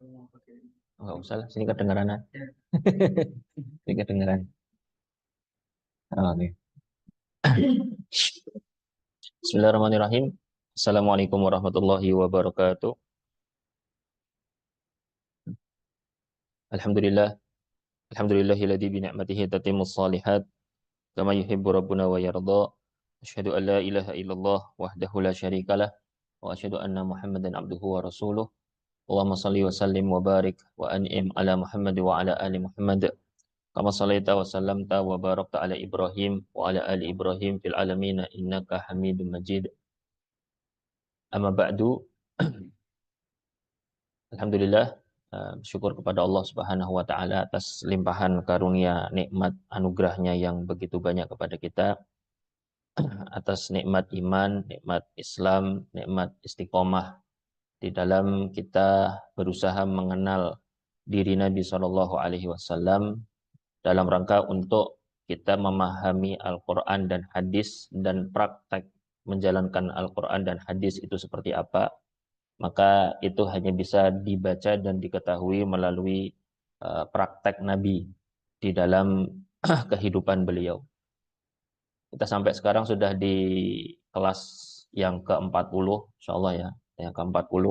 Enggak usah lah, sini kedengeran. Sini kedengeran. Oke. Bismillahirrahmanirrahim. Assalamualaikum warahmatullahi wabarakatuh. Alhamdulillah. Alhamdulillahilladzi bi ni'matihi tatimmus shalihat. Kama yuhibbu rabbuna wa yarda. Asyhadu an la ilaha illallah wahdahu la syarikalah. Wa asyhadu anna Muhammadan abduhu wa rasuluh. Allahumma salli wa sallim wa barik wa an'im ala Muhammad wa ala ali Muhammad. Kama sallaita wa sallamta wa barakta ala Ibrahim wa ala ali Ibrahim fil alamin innaka Hamidum Majid. Amma ba'du. Alhamdulillah, bersyukur kepada Allah Subhanahu wa taala atas limpahan karunia nikmat anugerahnya yang begitu banyak kepada kita, atas nikmat iman, nikmat Islam, nikmat istiqomah di dalam kita berusaha mengenal diri Nabi Shallallahu alaihi wasallam dalam rangka untuk kita memahami Al-Qur'an dan hadis dan praktek menjalankan Al-Qur'an dan hadis itu seperti apa. Maka itu hanya bisa dibaca dan diketahui melalui praktek Nabi di dalam kehidupan beliau. Kita sampai sekarang sudah di kelas yang ke-40, insyaallah ya, yang ke-40.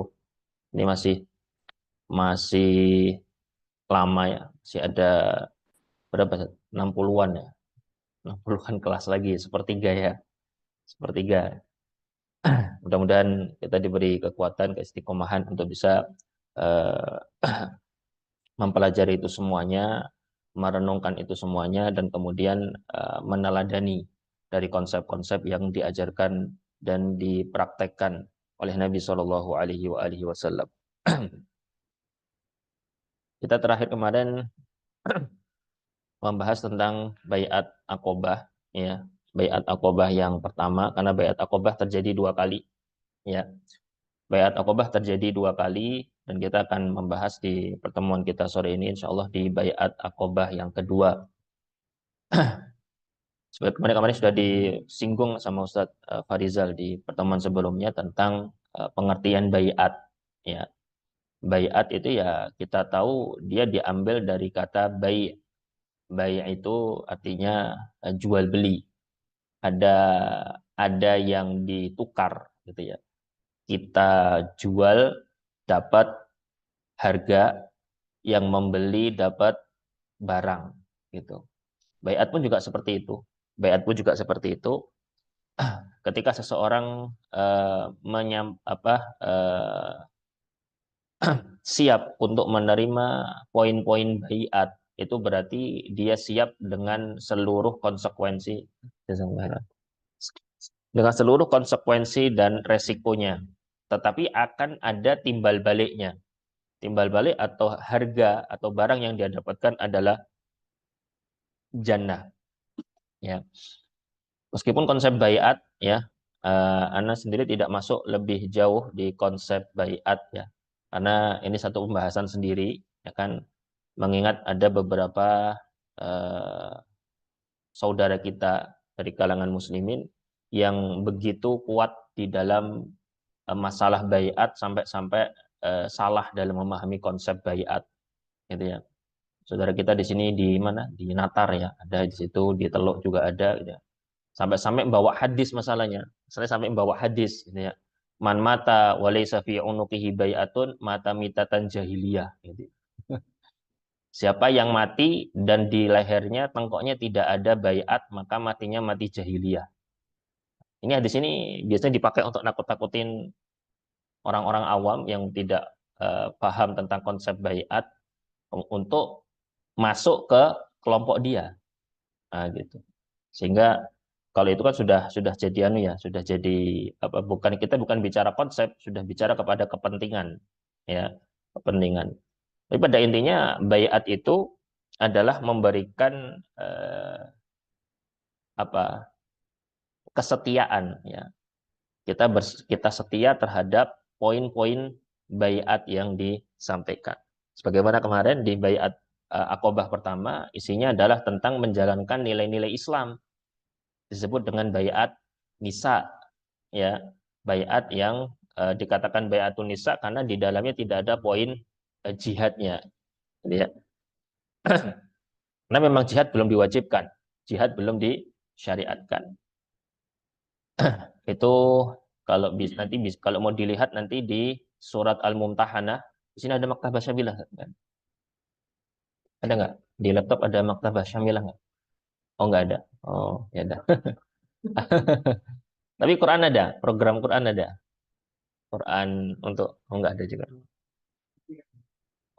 Ini masih lama ya, masih ada berapa? 60-an ya. 60-an kelas lagi, sepertiga ya. Sepertiga. Mudah-mudahan kita diberi kekuatan, keistiqomahan untuk bisa uh, mempelajari itu semuanya, merenungkan itu semuanya, dan kemudian meneladani dari konsep-konsep yang diajarkan dan dipraktekkan oleh Nabi Shallallahu Alaihi Wasallam. Kita terakhir kemarin membahas tentang Baiat Aqobah, ya, Baiat Aqobah yang pertama, karena Baiat Aqobah terjadi dua kali, ya. Baiat Aqobah terjadi dua kali, dan kita akan membahas di pertemuan kita sore ini insya Allah di Baiat Aqobah yang kedua. Seperti kemarin sudah disinggung sama Ustadz Farizal di pertemuan sebelumnya tentang pengertian baiat. Ya, baiat itu ya kita tahu dia diambil dari kata bai. Bai itu artinya jual beli. Ada ada yang ditukar gitu ya. Kita jual dapat harga, yang membeli dapat barang gitu. Baiat pun juga seperti itu. Baiat pun juga seperti itu. Ketika seseorang siap untuk menerima poin-poin baiat, itu berarti dia siap dengan seluruh konsekuensi, dengan seluruh konsekuensi dan resikonya. Tetapi akan ada timbal baliknya. Timbal balik atau harga atau barang yang dia dapatkan adalah jannah. Ya. Meskipun konsep baiat ya, Ana sendiri tidak masuk lebih jauh di konsep baiat ya, karena ini satu pembahasan sendiri ya kan, mengingat ada beberapa uh, saudara kita dari kalangan muslimin yang begitu kuat di dalam masalah baiat sampai-sampai salah dalam memahami konsep baiat gitu ya. Saudara kita di sini di mana? Di Natar ya, ada di situ, di Teluk juga ada gitu ya. Sampai-sampai membawa hadis masalahnya. Saya sampai membawa hadis gitu ya. Man mata walaysa fi unuqihi bai'atun mata mitatan jahiliyah gitu. Siapa yang mati dan di lehernya tengkoknya tidak ada baiat, maka matinya mati jahiliyah. Ini hadis ini biasanya dipakai untuk nakut-nakutin orang-orang awam yang tidak paham tentang konsep baiat untuk masuk ke kelompok dia. Nah, gitu. Sehingga kalau itu kan sudah jadi anu ya, sudah jadi apa, bukan, kita bukan bicara konsep, sudah bicara kepada kepentingan ya, kepentingan. Tapi pada intinya baiat itu adalah memberikan apa, kesetiaan ya. Kita setia terhadap poin-poin baiat yang disampaikan. Sebagaimana kemarin di baiat Aqobah pertama, isinya adalah tentang menjalankan nilai-nilai Islam, disebut dengan baiat nisa ya, baiat yang dikatakan baiatun nisa karena di dalamnya tidak ada poin jihadnya, gitu ya. Karena memang jihad belum diwajibkan, jihad belum disyariatkan. Itu kalau nanti kalau mau dilihat nanti di surat Al-Mumtahanah, di sini ada maktabah syamilah kan? Ada nggak? Di laptop ada maktabah syamilah nggak? Oh nggak ada. Oh ya ada. Tapi Quran ada, program Quran ada. Quran untuk oh nggak ada juga.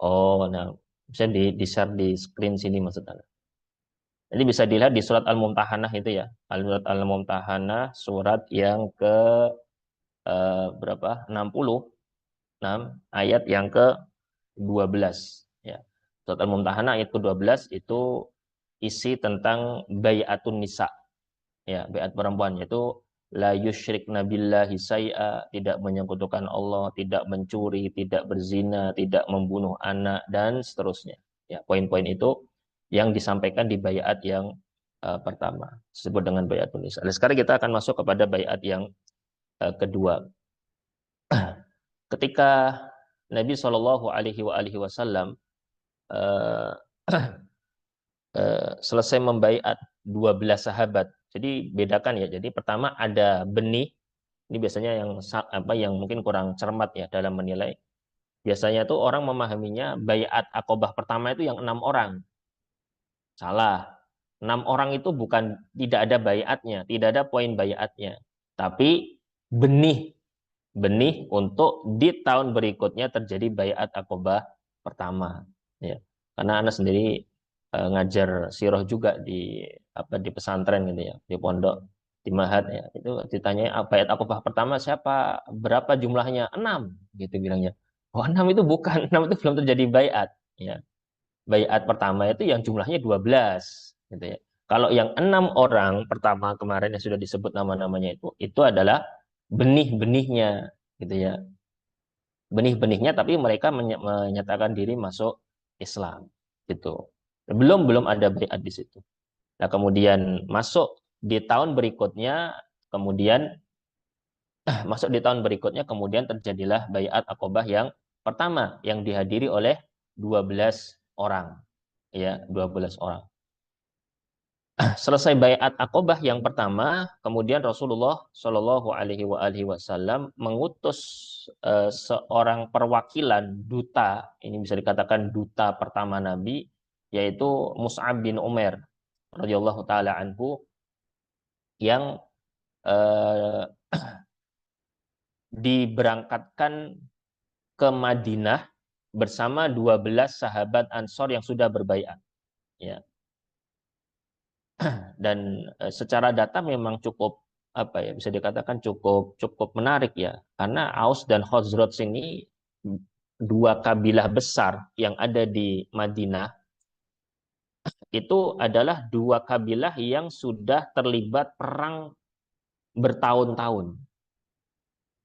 Oh, nah bisa di share di screen sini maksudnya. Jadi bisa dilihat di surat Al-Mumtahanah itu ya. Surat Al-Mumtahanah surat yang ke berapa? 66 ayat yang ke 12 ya. Surat Al-Mumtahanah ayat ke-12 itu isi tentang bay'atun nisa ya, bayat perempuan yaitu la yusyrikna billahi syai'a, tidak menyekutukan Allah, tidak mencuri, tidak berzina, tidak membunuh anak dan seterusnya. Ya, poin-poin itu yang disampaikan di bayat yang pertama disebut dengan bayatun nisa. Nah, sekarang kita akan masuk kepada bayat yang kedua. Ketika Nabi Shallallahu Alaihi Wasallam selesai membaiat 12 sahabat. Jadi bedakan ya. Jadi pertama ada benih. Ini biasanya yang apa yang mungkin kurang cermat ya dalam menilai. Biasanya tuh orang memahaminya baiat Aqobah pertama itu yang 6 orang. Salah. 6 orang itu bukan tidak ada baiatnya, tidak ada poin baiatnya. Tapi benih benih untuk di tahun berikutnya terjadi baiat Aqobah pertama. Ya. Karena Anda sendiri ngajar sirah juga di apa di pesantren gitu ya, di pondok, di Mahat ya. Itu ditanya baiat Aqobah pertama siapa? Berapa jumlahnya? 6 gitu bilangnya. Oh, 6 itu bukan, 6 itu belum terjadi baiat ya. Baiat pertama itu yang jumlahnya 12 gitu ya. Kalau yang 6 orang pertama kemarin yang sudah disebut nama-namanya itu adalah benih-benihnya gitu ya, benih-benihnya tapi mereka menyatakan diri masuk Islam gitu. Belum ada baiat di situ. Nah, kemudian masuk di tahun berikutnya, kemudian kemudian terjadilah baiat Aqobah yang pertama yang dihadiri oleh 12 orang ya, 12 orang. Selesai baiat Aqobah yang pertama, kemudian Rasulullah Shallallahu Alaihi Wasallam mengutus seorang perwakilan duta, ini bisa dikatakan duta pertama Nabi, yaitu Mus'ab bin Umair radhiyallahu taala anhu yang eh, diberangkatkan ke Madinah bersama 12 sahabat Ansor yang sudah berbaiat. Ya. Dan secara data memang cukup apa ya bisa dikatakan cukup menarik ya, karena Aus dan Khazraj ini dua kabilah besar yang ada di Madinah, itu adalah dua kabilah yang sudah terlibat perang bertahun-tahun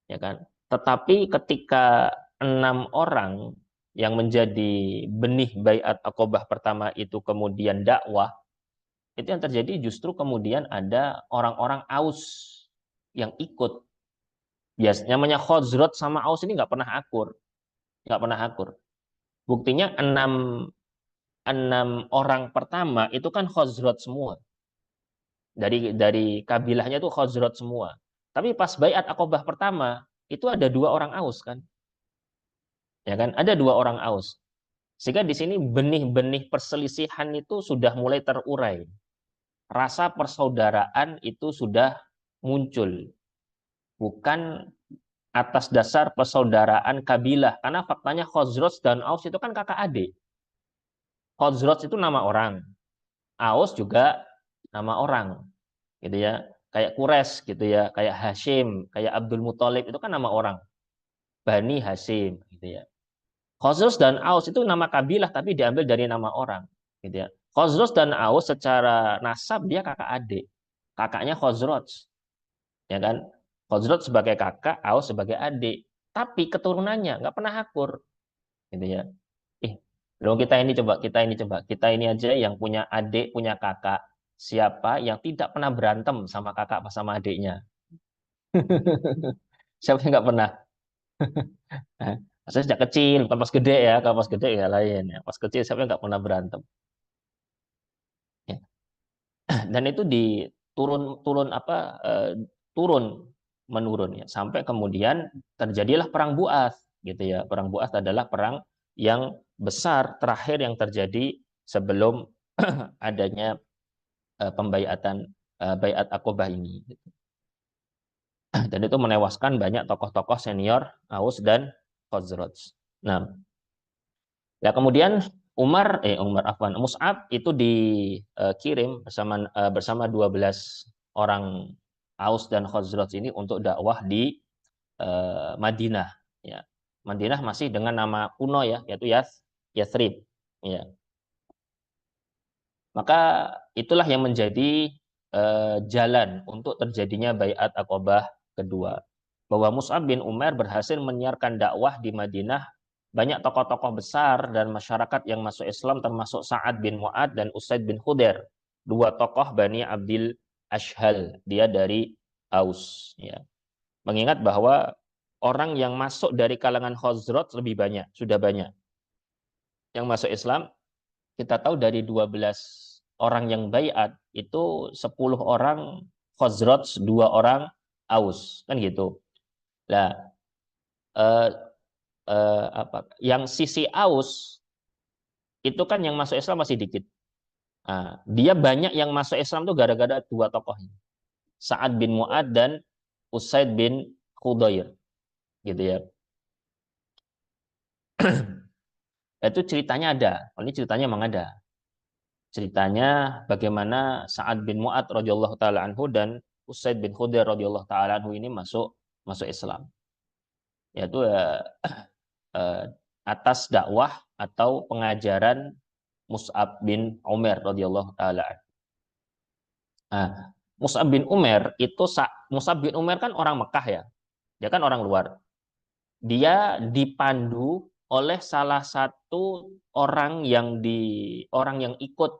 ya kan, tetapi ketika 6 orang yang menjadi benih baiat Aqobah pertama itu kemudian dakwah, itu yang terjadi justru kemudian ada orang-orang Aus yang ikut. Biasanya namanya Khazraj sama Aus ini nggak pernah akur. Buktinya enam orang pertama itu kan Khazraj semua. Dari kabilahnya itu Khazraj semua. Tapi pas baiat Aqobah pertama itu ada 2 orang Aus kan, ya kan? Ada 2 orang Aus. Sehingga di sini benih-benih perselisihan itu sudah mulai terurai. Rasa persaudaraan itu sudah muncul. Bukan atas dasar persaudaraan kabilah. Karena faktanya Khazraj dan Aus itu kan kakak adik. Khazraj itu nama orang, Aus juga nama orang, gitu ya. Kayak Quraisy gitu ya, kayak Hashim, kayak Abdul Muthalib itu kan nama orang, Bani Hashim, gitu ya. Khazraj dan Aus itu nama kabilah tapi diambil dari nama orang, gitu ya. Khazraj dan Aus secara nasab dia kakak adik. Kakaknya Khazraj, ya kan? Khazraj sebagai kakak, Aus sebagai adik. Tapi keturunannya nggak pernah akur, gitu ya. Dong kita ini aja yang punya adik, punya kakak. Siapa yang tidak pernah berantem sama kakak sama adiknya? Siapa yang nggak pernah? Saya sejak kecil, bukan pas gede ya. Kalau pas gede ya lain ya. Pas kecil saya nggak pernah berantem. Ya. Dan itu turun turun apa turun menurun ya sampai kemudian terjadilah perang Bu'ath gitu ya. Perang Bu'ath adalah perang yang besar terakhir yang terjadi sebelum adanya pembaiatan baiat Aqobah ini. Dan itu menewaskan banyak tokoh-tokoh senior Aus dan Khazraj. Nah, ya kemudian Umar Afwan Mus'ab itu dikirim bersama 12 orang Aus dan Khazraj ini untuk dakwah di Madinah ya. Madinah masih dengan nama kuno ya, yaitu Yathrib ya. Maka itulah yang menjadi jalan untuk terjadinya Baiat Aqobah kedua. Bahwa Mus'ab bin Umar berhasil menyiarkan dakwah di Madinah, banyak tokoh-tokoh besar dan masyarakat yang masuk Islam termasuk Sa'ad bin Mu'ad dan Usaid bin Khudair, dua tokoh Bani Abdil Ashhal, dia dari Aus ya. Mengingat bahwa orang yang masuk dari kalangan Khazraj lebih banyak, sudah banyak. Yang masuk Islam kita tahu dari 12 orang yang baiat itu 10 orang Khazraj, 2 orang Aus, kan gitu. Nah, eh, yang sisi Aus itu kan yang masuk Islam masih dikit. Nah, dia banyak yang masuk Islam tuh gara-gara dua tokoh ini. Sa'ad bin Mu'ad dan Usaid bin Khudair gitu ya. Itu ceritanya ada. Oh, ini ceritanya memang ada. Ceritanya bagaimana Sa'ad bin Mu'ad radhiyallahu taala anhu dan Usaid bin Khudair radhiyallahu taala anhu ini masuk masuk Islam. Yaitu eh, atas dakwah atau pengajaran Mus'ab bin Umar radhiyallahu taala anhu. Nah, Mus'ab bin Umar itu Mus'ab bin Umar kan orang Mekah ya. Dia kan orang luar. Dia dipandu oleh salah satu orang yang ikut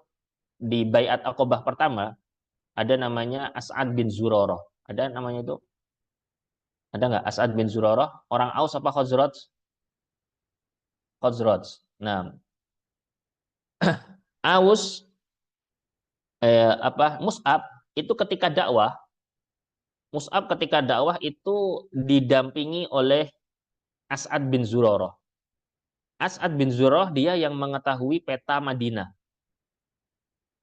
di Baiat Aqobah pertama, ada namanya As'ad bin Zurarah. Ada namanya itu? Ada nggak As'ad bin Zurarah? Orang Aus apa Khazraj? Khazraj. Nah, Aus Mus'ab itu ketika dakwah itu didampingi oleh As'ad bin Zurarah. As'ad bin Zurarah dia yang mengetahui peta Madinah.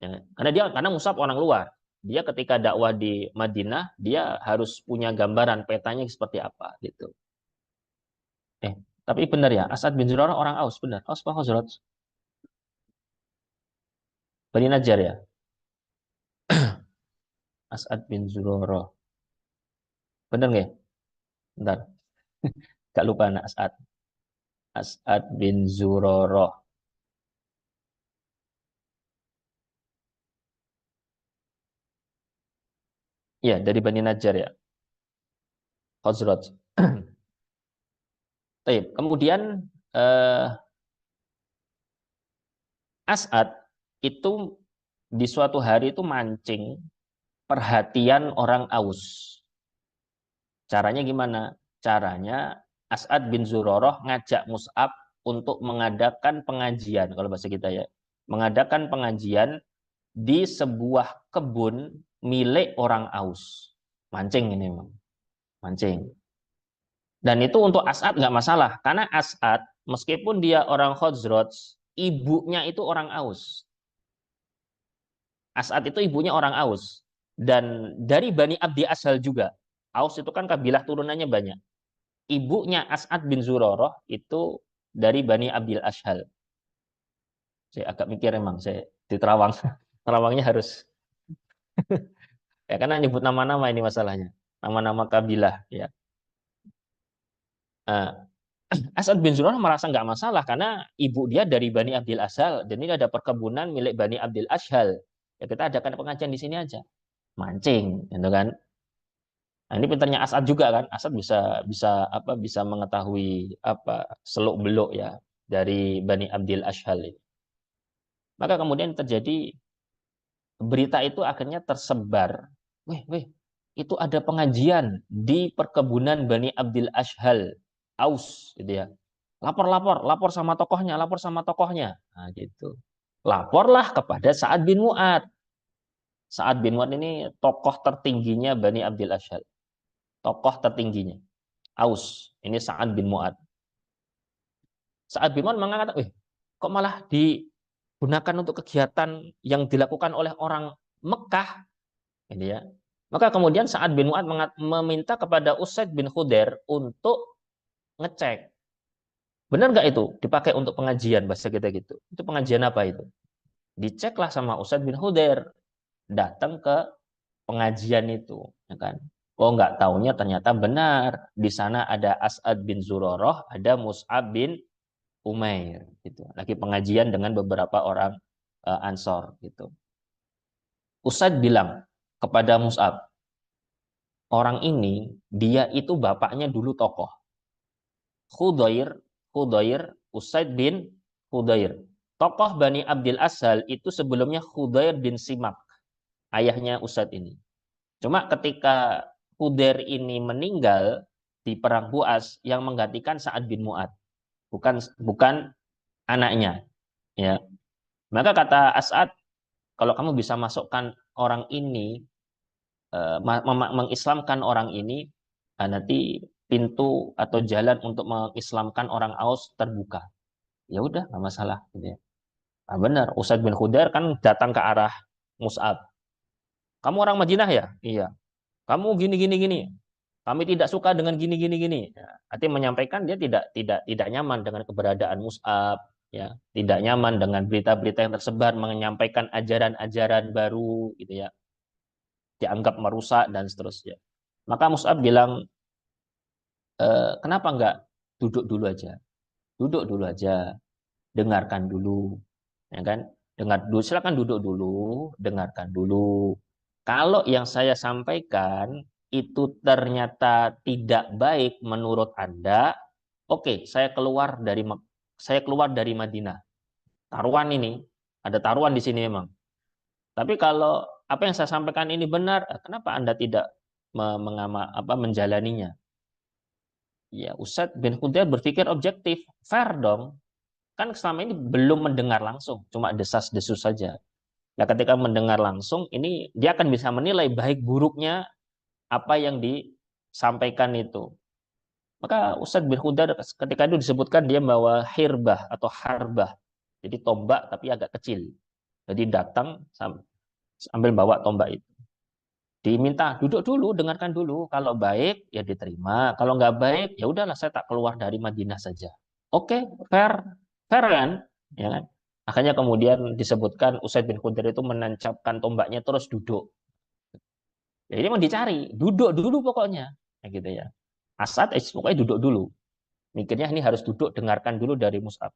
Ya, karena Mus'ab orang luar. Dia ketika dakwah di Madinah, dia harus punya gambaran petanya seperti apa gitu. Eh, tapi benar ya, As'ad bin Zurarah orang Aus, benar. Aus apa Khazraj? Bani Najjar ya. As'ad bin Zurarah. Benar nggak ya? Bentar, gak lupa anak As'ad. As'ad bin Zurarah. Iya, dari Bani Najjar ya. Khazraj. Baik, kemudian eh, As'ad itu di suatu hari itu mancing perhatian orang Aus. Caranya gimana? Caranya As'ad bin Zurarah ngajak Mus'ab untuk mengadakan pengajian, kalau bahasa kita ya. Mengadakan pengajian di sebuah kebun milik orang Aus. Mancing ini memang. Mancing. Dan itu untuk As'ad nggak masalah. Karena As'ad, meskipun dia orang Khazraj, ibunya itu orang Aus. As'ad itu ibunya orang Aus. Dan dari Bani Abdi Ashal juga. Aus itu kan kabilah turunannya banyak. Ibunya As'ad bin Zurarah itu dari Bani Abdil Ashal. Saya agak mikir emang, saya di Terawang. Terawangnya harus, ya karena nyebut nama-nama ini masalahnya. Nama-nama kabilah. Ya. Nah, As'ad bin Zurarah merasa nggak masalah karena ibu dia dari Bani Abdil Ashal dan ini ada perkebunan milik Bani Abdil Ashal. Ya kita adakan pengajian di sini aja. Mancing, gitu kan. Nah, ini pinternya As'ad juga kan. As'ad bisa mengetahui seluk-beluk ya dari Bani Abdil Ashhal ini. Maka kemudian terjadi berita itu akhirnya tersebar. Weh, itu ada pengajian di perkebunan Bani Abdil Ashhal, Aus gitu ya. lapor sama tokohnya, lapor sama tokohnya. Nah, gitu. Laporlah kepada Sa'ad bin Mu'ad. Sa'ad bin Mu'ad ini tokoh tertingginya Bani Abdil Ashhal. Tokoh tertingginya. Aus. Ini Sa'ad bin Mu'ad. Sa'ad bin Mu'ad mengatakan, kok malah digunakan untuk kegiatan yang dilakukan oleh orang Mekah, gitu ya. Maka kemudian Sa'ad bin Mu'ad meminta kepada Usaid bin Khudair untuk ngecek. Benar nggak itu dipakai untuk pengajian, bahasa kita gitu. Itu pengajian apa itu? Diceklah sama Usaid bin Khudair. Datang ke pengajian itu, ya kan? Oh, nggak taunya ternyata benar. Di sana ada As'ad bin Zurarah, ada Mus'ab bin Umair, gitu. Lagi pengajian dengan beberapa orang Ansor, gitu. Usaid bilang kepada Mus'ab, orang ini dia itu bapaknya dulu tokoh. Khudair, Khudair, Usaid bin Khudair. Tokoh Bani Abdil Ashal itu sebelumnya Khudair bin Simak, ayahnya Usaid ini. Cuma ketika Khudair ini meninggal di perang Buas, yang menggantikan Sa'ad bin Mu'ad, bukan bukan anaknya, ya. Maka kata As'ad, kalau kamu bisa masukkan orang ini, mengislamkan orang ini, nanti pintu atau jalan untuk mengislamkan orang Aus terbuka. Ya udah, nggak masalah, gitu ya. Nah, benar, Usaid bin Khudair kan datang ke arah Mus'ab. Kamu orang Madinah ya? Iya. Kamu gini gini gini. Kami tidak suka dengan gini gini gini. Ya, artinya menyampaikan dia tidak nyaman dengan keberadaan Mus'ab, ya, tidak nyaman dengan berita-berita yang tersebar menyampaikan ajaran-ajaran baru, gitu ya, dianggap merusak dan seterusnya. Maka Mus'ab bilang, kenapa enggak duduk dulu aja, duduk dulu aja, dengarkan dulu, ya kan? Dengar dulu, silakan duduk dulu, dengarkan dulu. Kalau yang saya sampaikan itu ternyata tidak baik menurut Anda, oke, saya keluar dari Madinah. Taruhan ini, ada taruhan di sini memang. Tapi kalau apa yang saya sampaikan ini benar, kenapa Anda tidak menjalaninya? Ya, Ustadz bin Khudair berpikir objektif, fair dong. Kan selama ini belum mendengar langsung, cuma desas-desus saja. Nah, ketika mendengar langsung, ini dia akan bisa menilai baik buruknya apa yang disampaikan itu. Maka Ustadz bin Khudair ketika itu disebutkan dia bawa hirbah atau harbah. Jadi tombak tapi agak kecil. Jadi datang sambil bawa tombak itu. Diminta duduk dulu, dengarkan dulu. Kalau baik ya diterima. Kalau nggak baik ya udahlah, saya tak keluar dari Madinah saja. Oke, fair, fair kan? Ya kan? Akhirnya kemudian disebutkan Usaid bin Khudair itu menancapkan tombaknya terus duduk. Ya, ini mau dicari, duduk dulu pokoknya, ya gitu ya. Asad, pokoknya duduk dulu. Mikirnya ini harus duduk, dengarkan dulu dari Mus'ab.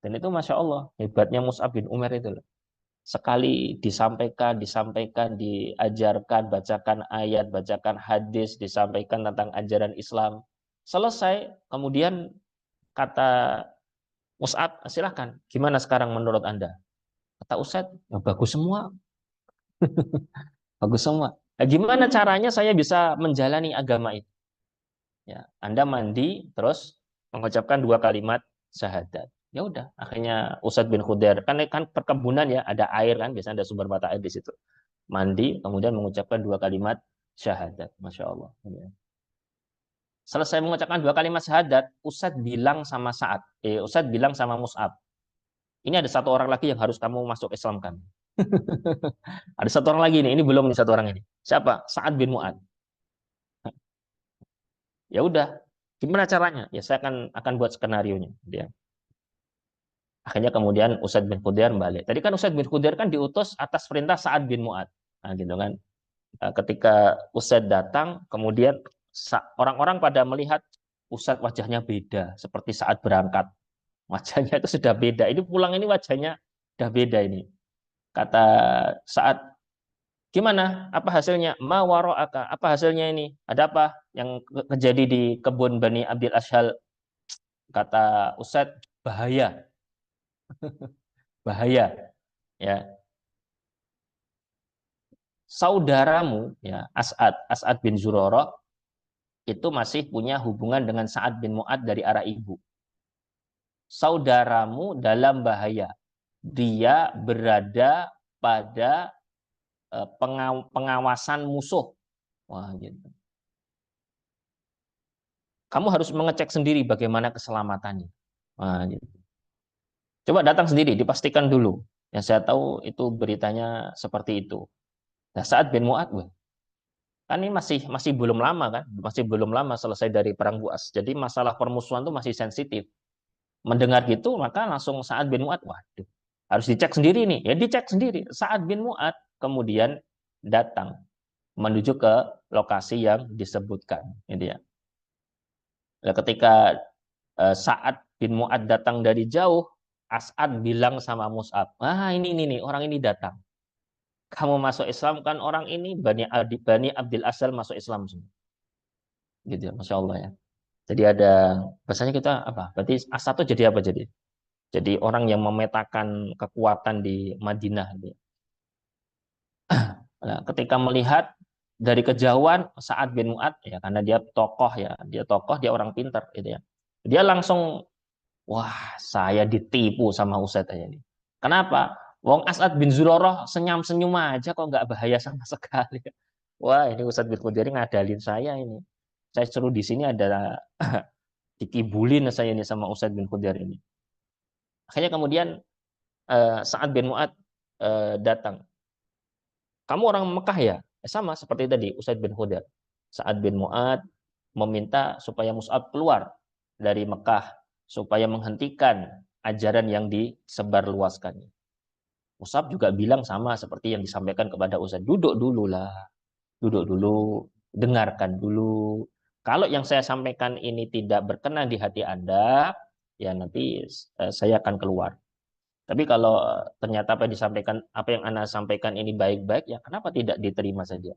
Dan itu Masya Allah, hebatnya Mus'ab bin Umar itu loh. Sekali disampaikan, diajarkan, bacakan ayat, bacakan hadis, disampaikan tentang ajaran Islam. Selesai, kemudian kata Mus'ab, silahkan, gimana sekarang menurut Anda? Kata Ustadz, ya bagus semua, bagus semua. Nah, gimana caranya saya bisa menjalani agama itu? Ya, Anda mandi terus mengucapkan 2 kalimat syahadat. Ya udah, akhirnya Ustadz bin Khudair kan perkebunan ya, ada air kan, biasanya ada sumber mata air di situ. Mandi, kemudian mengucapkan 2 kalimat syahadat. Masya Allah. Ya. Selesai mengucapkan 2 kalimat syahadat, Ustadz bilang sama Mus'ab, ini ada satu orang lagi yang harus kamu masuk Islamkan. Ada satu orang lagi ini belum nih satu orang ini. Siapa? Sa'ad bin Mu'ad. Ya udah, gimana caranya? Ya saya akan buat skenario nya. Dia. Akhirnya kemudian Usaid bin Khudair balik. Tadi kan Usaid bin Khudair kan diutus atas perintah Sa'ad bin Mu'ad. Nah, gitu kan. Ketika Usaid datang, kemudian orang-orang pada melihat Usaid wajahnya beda, seperti saat berangkat. Wajahnya itu sudah beda. Ini pulang ini wajahnya sudah beda ini. Kata saat gimana? Apa hasilnya? Ma waro'aka. Apa hasilnya ini? Ada apa yang terjadi di kebun Bani Abdil Ashhal? Kata Usaid, bahaya, bahaya. Ya, saudaramu, ya As'ad bin Zurarah itu masih punya hubungan dengan Sa'ad bin Mu'ad dari arah ibu. saudaramu dalam bahaya. Dia berada pada pengawasan musuh. Wah, gitu. Kamu harus mengecek sendiri bagaimana keselamatannya. Wah, gitu. Coba datang sendiri, dipastikan dulu. Yang saya tahu itu beritanya seperti itu. Nah, Sa'ad bin Mu'adz, kan ini masih belum lama kan, masih belum lama selesai dari perang Buas. Jadi masalah permusuhan itu masih sensitif. Mendengar gitu, maka langsung Sa'ad bin Mu'adz, waduh, harus dicek sendiri nih. Ya dicek sendiri. Sa'ad bin Mu'adz kemudian datang menuju ke lokasi yang disebutkan. Gitu ya. Nah, ketika Sa'ad bin Mu'adz datang dari jauh, As'ad bilang sama Mus'ab, ini nih orang ini datang. Kamu masuk Islam kan, orang ini Bani Abdil Asal masuk Islam semua. Gitu ya, Masya Allah ya. Jadi ada bahasanya kita apa? Berarti As'ad itu jadi apa jadi? Jadi orang yang memetakan kekuatan di Madinah. Gitu ya. Nah, ketika melihat dari kejauhan Sa'ad bin Mu'adz ya, karena dia tokoh, dia orang pintar gitu ya. Dia langsung, wah, saya ditipu sama Usaid aja nih. Kenapa? Wong As'ad bin Zurarah senyum-senyum aja kok nggak bahaya sama sekali. Wah, ini Usaid bin Khudair ngadalin saya ini. Saya suruh di sini ada dikibulin saya ini sama Usaid bin Khudair ini. Akhirnya kemudian Sa'ad bin Mu'adz datang. Kamu orang Mekah ya? Sama seperti tadi Usaid bin Khudair. Sa'ad bin Mu'adz meminta supaya Mus'ab keluar dari Mekah supaya menghentikan ajaran yang disebarluaskannya. Mus'ab juga bilang sama seperti yang disampaikan kepada Usaid. Duduk dulu lah. Duduk dulu. Dengarkan dulu. Kalau yang saya sampaikan ini tidak berkenan di hati Anda, ya nanti saya akan keluar. Tapi kalau ternyata apa yang Anda sampaikan ini baik-baik, ya kenapa tidak diterima saja?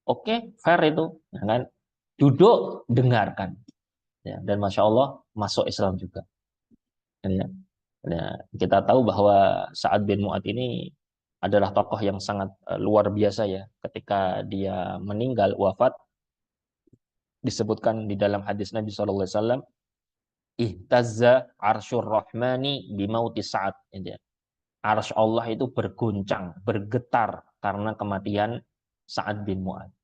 Oke, fair itu. Ya kan? Duduk, dengarkan. Ya, dan Masya Allah, masuk Islam juga. Ya. Ya, kita tahu bahwa Sa'ad bin Mu'adz ini adalah tokoh yang sangat luar biasa ya. Ketika dia meninggal, wafat, disebutkan di dalam hadis Nabi SAW, ihtazza arsyur rahmani bimauti Sa'ad. Ya. Arsy Allah itu berguncang, bergetar karena kematian Sa'ad bin Mu'adz.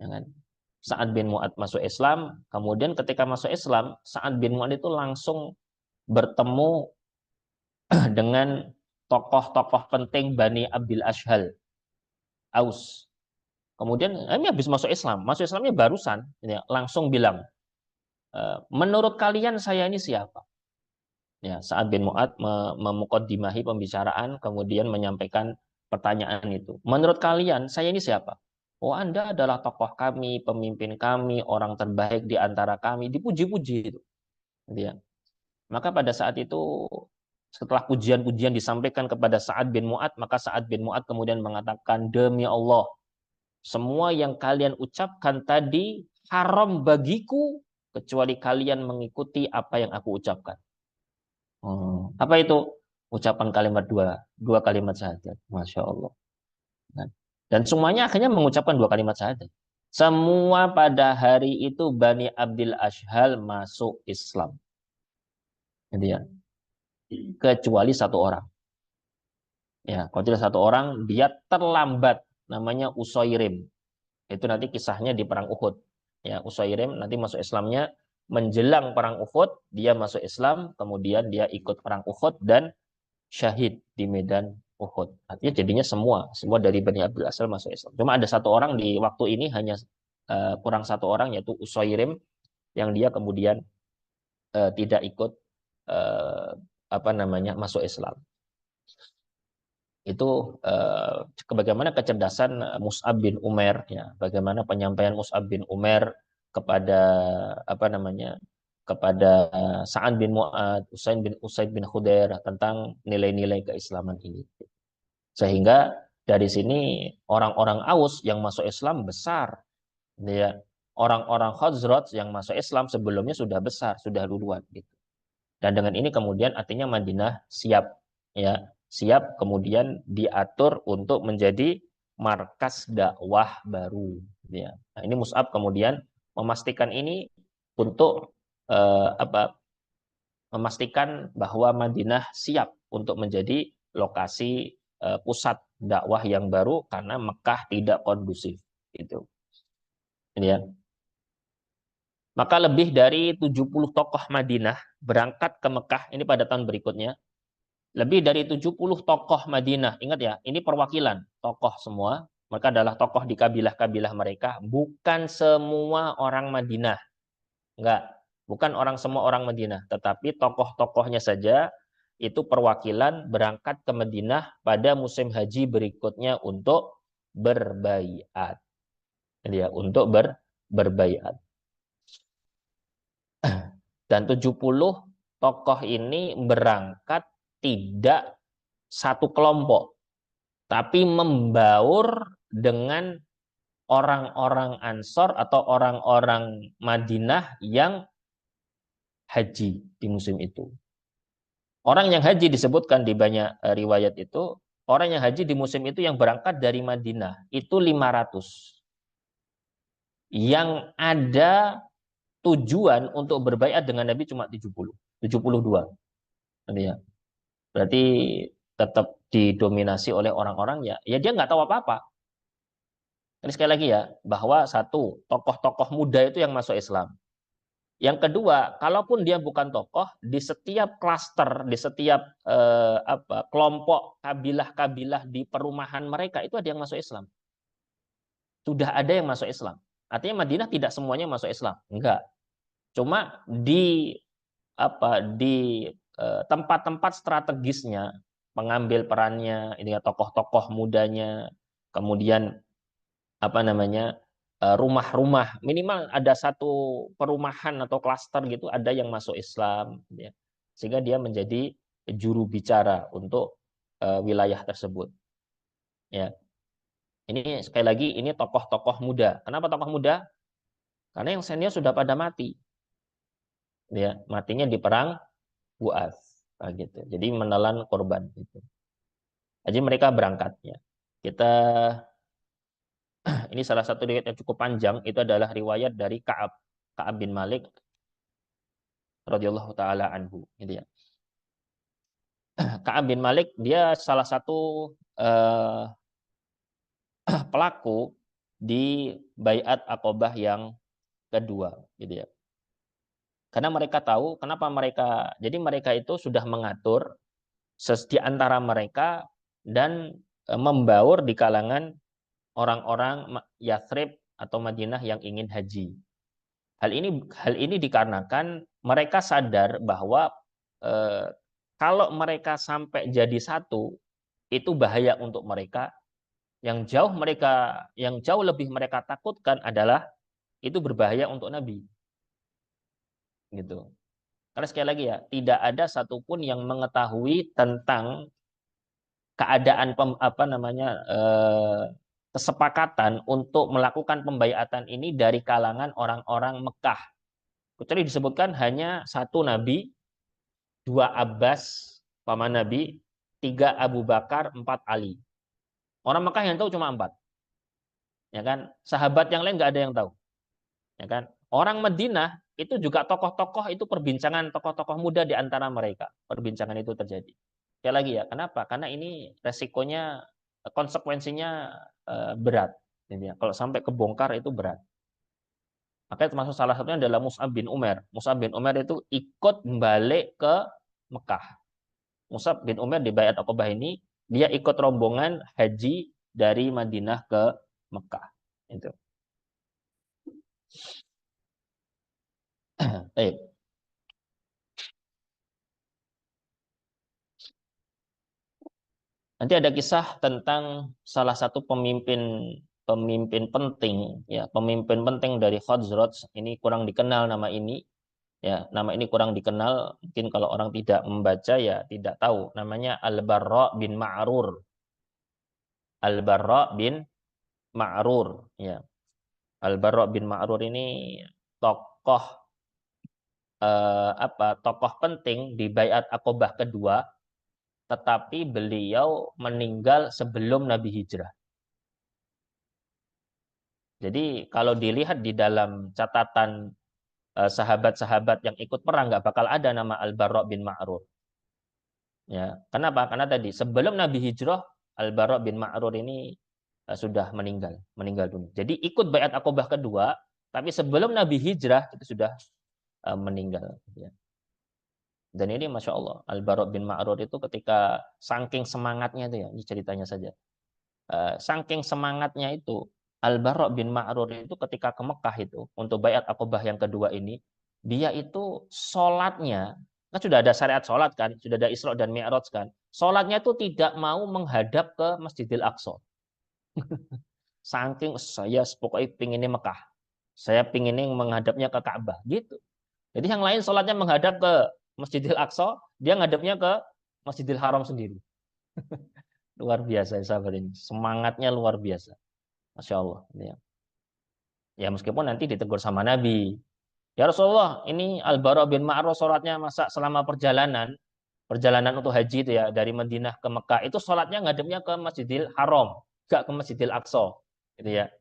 Ya kan? Sa'ad bin Mu'adz masuk Islam, kemudian ketika masuk Islam, Sa'ad bin Mu'adz itu langsung bertemu dengan tokoh-tokoh penting Bani Abdil Ashhal, Aus. Kemudian ini habis masuk Islamnya barusan, ya, langsung bilang, menurut kalian saya ini siapa? Ya, Sa'ad bin Mu'adz memuqaddimahi pembicaraan, kemudian menyampaikan pertanyaan itu. Menurut kalian saya ini siapa? Oh, Anda adalah tokoh kami, pemimpin kami, orang terbaik di antara kami, dipuji-puji itu. Ya. Maka pada saat itu setelah pujian-pujian disampaikan kepada Sa'ad bin Mu'adz, maka Sa'ad bin Mu'adz kemudian mengatakan, demi Allah, semua yang kalian ucapkan tadi haram bagiku, kecuali kalian mengikuti apa yang aku ucapkan. Apa itu? Ucapan kalimat dua kalimat saja. Masya Allah. Dan semuanya akhirnya mengucapkan dua kalimat saja. Semua pada hari itu Bani Abdil Ashhal masuk Islam. Gitu ya. Kecuali satu orang. Ya, kalau tidak satu orang, dia terlambat, namanya Usairim. Itu nanti kisahnya di perang Uhud. Ya, Usairim nanti masuk Islamnya menjelang perang Uhud, dia masuk Islam, kemudian dia ikut perang Uhud dan syahid di medan Uhud. Artinya jadinya semua dari Bani Abdul Asal masuk Islam. Cuma ada satu orang di waktu ini hanya kurang satu orang, yaitu Usairim, yang dia kemudian tidak ikut uh, masuk Islam. Itu bagaimana kecerdasan Mus'ab bin Umair, ya, bagaimana penyampaian Mus'ab bin Umair kepada kepada Sa'ad bin Mu'adz, Usaid bin Khudair tentang nilai-nilai keislaman ini. Sehingga dari sini orang-orang Aus yang masuk Islam besar, ya. Orang-orang Khazraj yang masuk Islam sebelumnya sudah besar, sudah duluan gitu. Dan dengan ini kemudian artinya Madinah siap, ya, siap kemudian diatur untuk menjadi markas dakwah baru, ya. Nah, ini Mus'ab kemudian memastikan ini untuk apa memastikan bahwa Madinah siap untuk menjadi lokasi pusat dakwah yang baru karena Mekah tidak kondusif. Itu. Ya. Maka lebih dari 70 tokoh Madinah berangkat ke Mekah ini pada tahun berikutnya. Lebih dari 70 tokoh Madinah. Ingat ya, ini perwakilan tokoh semua. Mereka adalah tokoh di kabilah-kabilah mereka. Bukan semua orang Madinah. Enggak. Bukan semua orang Madinah. Tetapi tokoh-tokohnya saja itu perwakilan berangkat ke Madinah pada musim haji berikutnya untuk berbaiat. Jadi ya, untuk berbaiat. Dan 70 tokoh ini berangkat tidak satu kelompok, tapi membaur dengan orang-orang Ansor atau orang-orang Madinah yang haji di musim itu. Orang yang haji disebutkan di banyak riwayat itu, orang yang haji di musim itu yang berangkat dari Madinah itu 500. Yang ada tujuan untuk berbaiat dengan Nabi cuma 70, 72. Ya. Berarti tetap didominasi oleh orang-orang ya dia nggak tahu apa-apa. Ini sekali lagi ya, bahwa satu, tokoh-tokoh muda itu yang masuk Islam. Yang kedua, kalaupun dia bukan tokoh, di setiap klaster, di setiap kelompok kabilah-kabilah di perumahan mereka itu ada yang masuk Islam. Sudah ada yang masuk Islam. Artinya Madinah tidak semuanya masuk Islam, enggak. Cuma di tempat-tempat strategisnya, pengambil perannya, ini ya tokoh-tokoh mudanya, kemudian rumah-rumah, minimal ada satu perumahan atau klaster gitu ada yang masuk Islam, ya. Sehingga dia menjadi juru bicara untuk wilayah tersebut. Ya, ini sekali lagi ini tokoh-tokoh muda. Kenapa tokoh muda? Karena yang senior sudah pada mati, ya matinya di perang Bu'ats, gitu. Jadi menelan korban gitu. Jadi mereka berangkat, ya. Kita ini salah satu riwayat yang cukup panjang, itu adalah riwayat dari Ka'ab bin Malik radhiyallahu taala anhu, gitu ya. Ka'ab bin Malik dia salah satu pelaku di Baiat Aqobah yang kedua, gitu ya. Karena mereka tahu kenapa jadi mereka itu sudah mengatur di antara mereka dan membaur di kalangan orang-orang Yathrib atau Madinah yang ingin haji. Hal ini dikarenakan mereka sadar bahwa eh, kalau mereka sampai jadi satu, itu bahaya untuk mereka. Yang jauh lebih mereka takutkan adalah itu berbahaya untuk Nabi, gitu. Karena sekali lagi ya, tidak ada satupun yang mengetahui tentang keadaan kesepakatan untuk melakukan pembaiatan ini dari kalangan orang-orang Mekah. Kecuali disebutkan hanya satu Nabi, dua Abbas, paman Nabi, tiga Abu Bakar, empat Ali. Orang Mekah yang tahu cuma empat, ya kan? Sahabat yang lain nggak ada yang tahu, ya kan? Orang Madinah itu juga tokoh-tokoh itu perbincangan tokoh-tokoh muda di antara mereka. Perbincangan itu terjadi. Sekali lagi ya, kenapa? Karena ini resikonya, konsekuensinya berat. Jadi ya, kalau sampai kebongkar itu berat. Makanya termasuk salah satunya adalah Mus'ab bin Umar. Mus'ab bin Umar itu ikut balik ke Mekah. Mus'ab bin Umar di Baiat Aqobah ini, dia ikut rombongan haji dari Madinah ke Mekah. Itu. Baik. Nanti ada kisah tentang salah satu pemimpin penting, ya pemimpin penting dari Khazraj. Ini kurang dikenal nama ini, ya nama ini kurang dikenal. Mungkin kalau orang tidak membaca ya tidak tahu. Namanya Al-Barra bin Ma'rur. Al-Barra bin Ma'rur, ya. Al-Barra bin Ma'rur ini tokoh tokoh penting di Baiat Aqobah kedua, tetapi beliau meninggal sebelum Nabi hijrah. Jadi kalau dilihat di dalam catatan sahabat-sahabat yang ikut perang nggak bakal ada nama Al-Bara' bin Ma'rur. Ya, kenapa? Karena tadi sebelum Nabi hijrah, Al-Bara' bin Ma'rur ini sudah meninggal dunia. Jadi ikut Baiat Aqobah kedua, tapi sebelum Nabi hijrah itu sudah meninggal. Ya. Dan ini Masya Allah, Al-Bara' bin Ma'rur itu ketika saking semangatnya itu ya, ini ceritanya saja. Saking semangatnya itu, Al-Bara' bin Ma'rur itu ketika ke Mekah itu, untuk Baiat Aqobah yang kedua ini, dia itu sholatnya, kan sudah ada syariat sholat kan, sudah ada Isra dan Mi'raj kan. Sholatnya itu tidak mau menghadap ke Masjidil Aqsa. Saking saya pokoknya pinginnya Mekah. Saya pinginnya menghadapnya ke Ka'bah. Gitu. Jadi yang lain sholatnya menghadap ke Masjidil Aqsa, dia ngadapnya ke Masjidil Haram sendiri. Luar biasa sahabat ini. Semangatnya luar biasa. Masya Allah. Ya. Ya meskipun nanti ditegur sama Nabi. Ya Rasulullah, ini Al-Bara' bin Ma'rur sholatnya masa selama perjalanan untuk haji itu ya, dari Madinah ke Mekah, itu sholatnya ngadepnya ke Masjidil Haram, gak ke Masjidil Aqsa. Gitu ya.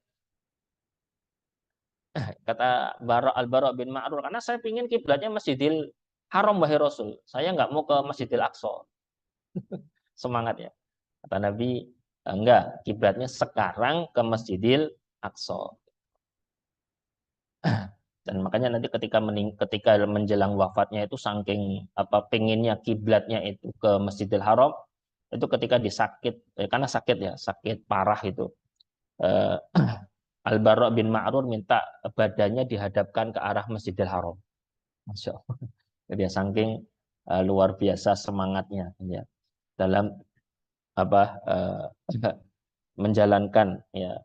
Kata Al-Bara' bin Ma'rur, karena saya ingin kiblatnya Masjidil Haram, wahai Rasul. Saya nggak mau ke Masjidil Aqsa. Semangat ya. Kata Nabi, enggak, kiblatnya sekarang ke Masjidil Aqsa. Dan makanya nanti ketika menjelang wafatnya itu saking pengennya kiblatnya itu ke Masjidil Haram, itu ketika disakit karena sakit ya, sakit parah itu. Eh, Al-Bara' bin Ma'rur minta badannya dihadapkan ke arah Masjidil Haram. Masya Allah. Jadi ya, saking luar biasa semangatnya ya dalam menjalankan ya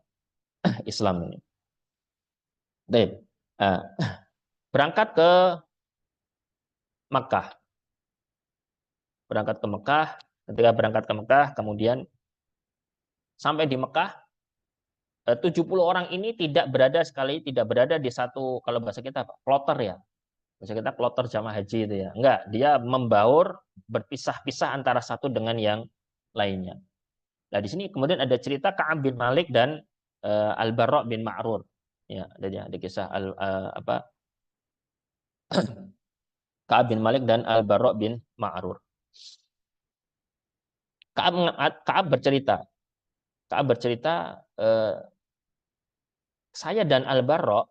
Islam ini. Baik. Berangkat ke Makkah. Berangkat ke Mekah, ketika berangkat ke Mekah, kemudian sampai di Mekah, 70 orang ini tidak berada di satu, kalau bahasa kita apa? Kloter ya. Bahasa kita kloter jamaah haji itu ya. Enggak, dia membaur berpisah-pisah antara satu dengan yang lainnya. Nah, di sini kemudian ada cerita Ka'ab bin Malik dan Al-Bara' bin Ma'rur. Ya, ada kisah Ka'ab bin Malik dan Al-Bara' bin Ma'rur. Ka'ab bercerita, saya dan Al-Bara'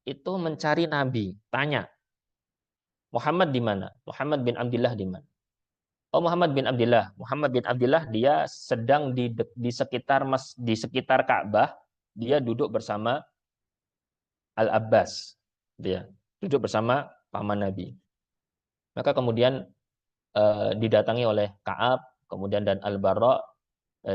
itu mencari Nabi. Tanya, Muhammad di mana? Muhammad bin Abdullah di mana? Oh, Muhammad bin Abdullah. Muhammad bin Abdullah dia sedang di sekitar Ka'bah. Dia duduk bersama Al-Abbas. Dia duduk bersama paman Nabi. Maka kemudian didatangi oleh Ka'ab, kemudian dan Al-Bara'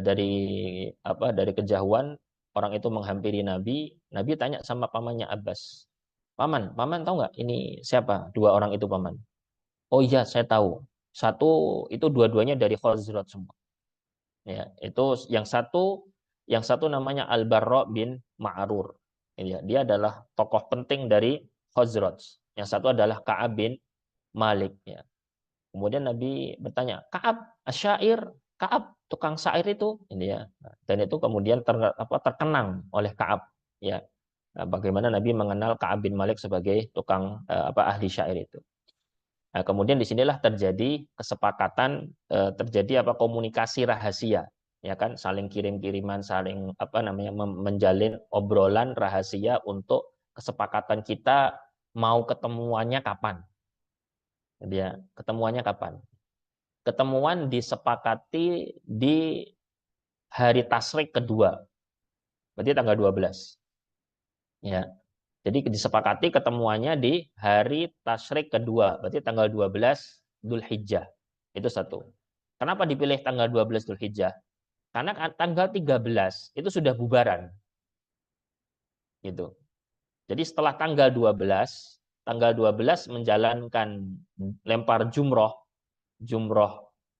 dari kejauhan orang itu menghampiri Nabi. Nabi tanya sama pamannya Abbas, paman tahu nggak ini siapa? Dua orang itu paman. Oh iya, saya tahu. Satu itu dua-duanya dari Khazraj semua. Ya, itu yang satu namanya Al-Bara' bin Ma'rur. Ya, dia adalah tokoh penting dari Khazraj. Yang satu adalah Ka'ab bin Malik. Ya. Kemudian Nabi bertanya, Ka'ab, asyair, Ka'ab, tukang syair itu. Ini ya. Dan itu kemudian terkenang oleh Ka'ab. Ya. Bagaimana Nabi mengenal Ka'ab bin Malik sebagai tukang ahli syair itu. Nah, kemudian disinilah terjadi kesepakatan, terjadi komunikasi rahasia, ya kan, saling kirim-kiriman, saling menjalin obrolan rahasia untuk kesepakatan kita mau ketemuannya kapan. Dia ketemuannya kapan? Ketemuan disepakati di hari Tasyrik kedua, berarti tanggal 12. Ya. Jadi disepakati ketemuannya di hari Tasyrik kedua, berarti tanggal 12 Dzulhijjah. Itu satu. Kenapa dipilih tanggal 12 Dzulhijjah? Karena tanggal 13 itu sudah bubaran. Gitu. Jadi setelah tanggal 12 menjalankan lempar jumroh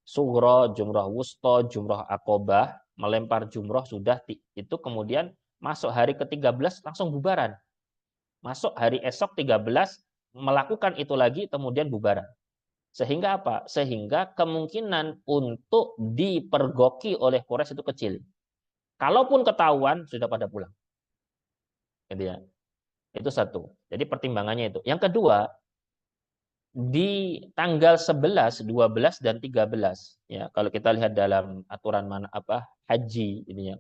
sughra, jumroh wusta, jumroh akobah, melempar jumroh sudah, itu kemudian masuk hari ke-13 langsung bubaran. Masuk hari esok 13 melakukan itu lagi kemudian bubaran. Sehingga apa? Sehingga kemungkinan untuk dipergoki oleh Quraisy itu kecil. Kalaupun ketahuan sudah pada pulang. Gitu ya. Itu satu. Jadi pertimbangannya itu. Yang kedua, di tanggal 11, 12 dan 13 ya. Kalau kita lihat dalam aturan mana apa haji ini ya.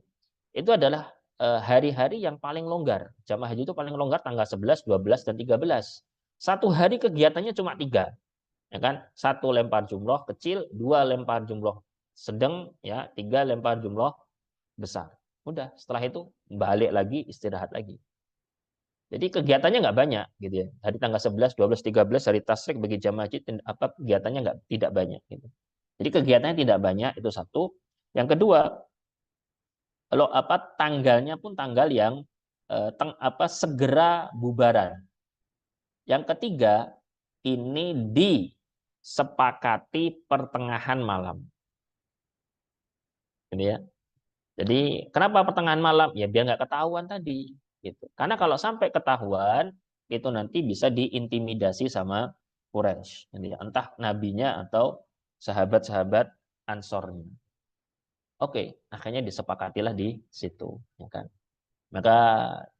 Itu adalah hari-hari yang paling longgar. Jamaah haji itu paling longgar tanggal 11, 12 dan 13. Satu hari kegiatannya cuma 3. Ya kan? Satu lempar jumroh kecil, 2 lempar jumroh sedang ya, 3 lempar jumroh besar. Udah, setelah itu balik lagi istirahat lagi. Jadi kegiatannya nggak banyak gitu ya. Hari tanggal 11, 12, 13 hari tasyrik bagi jamaah haji apa kegiatannya tidak banyak gitu. Jadi kegiatannya tidak banyak itu satu. Yang kedua, kalau apa tanggalnya pun tanggal yang segera bubaran. Yang ketiga, ini disepakati pertengahan malam. Gitu ya. Jadi kenapa pertengahan malam? Ya biar nggak ketahuan tadi. Gitu. Karena kalau sampai ketahuan, itu nanti bisa diintimidasi sama Quraisy. Gitu ya. Entah nabinya atau sahabat-sahabat Ansornya. Oke, akhirnya disepakatilah di situ. Ya kan? Maka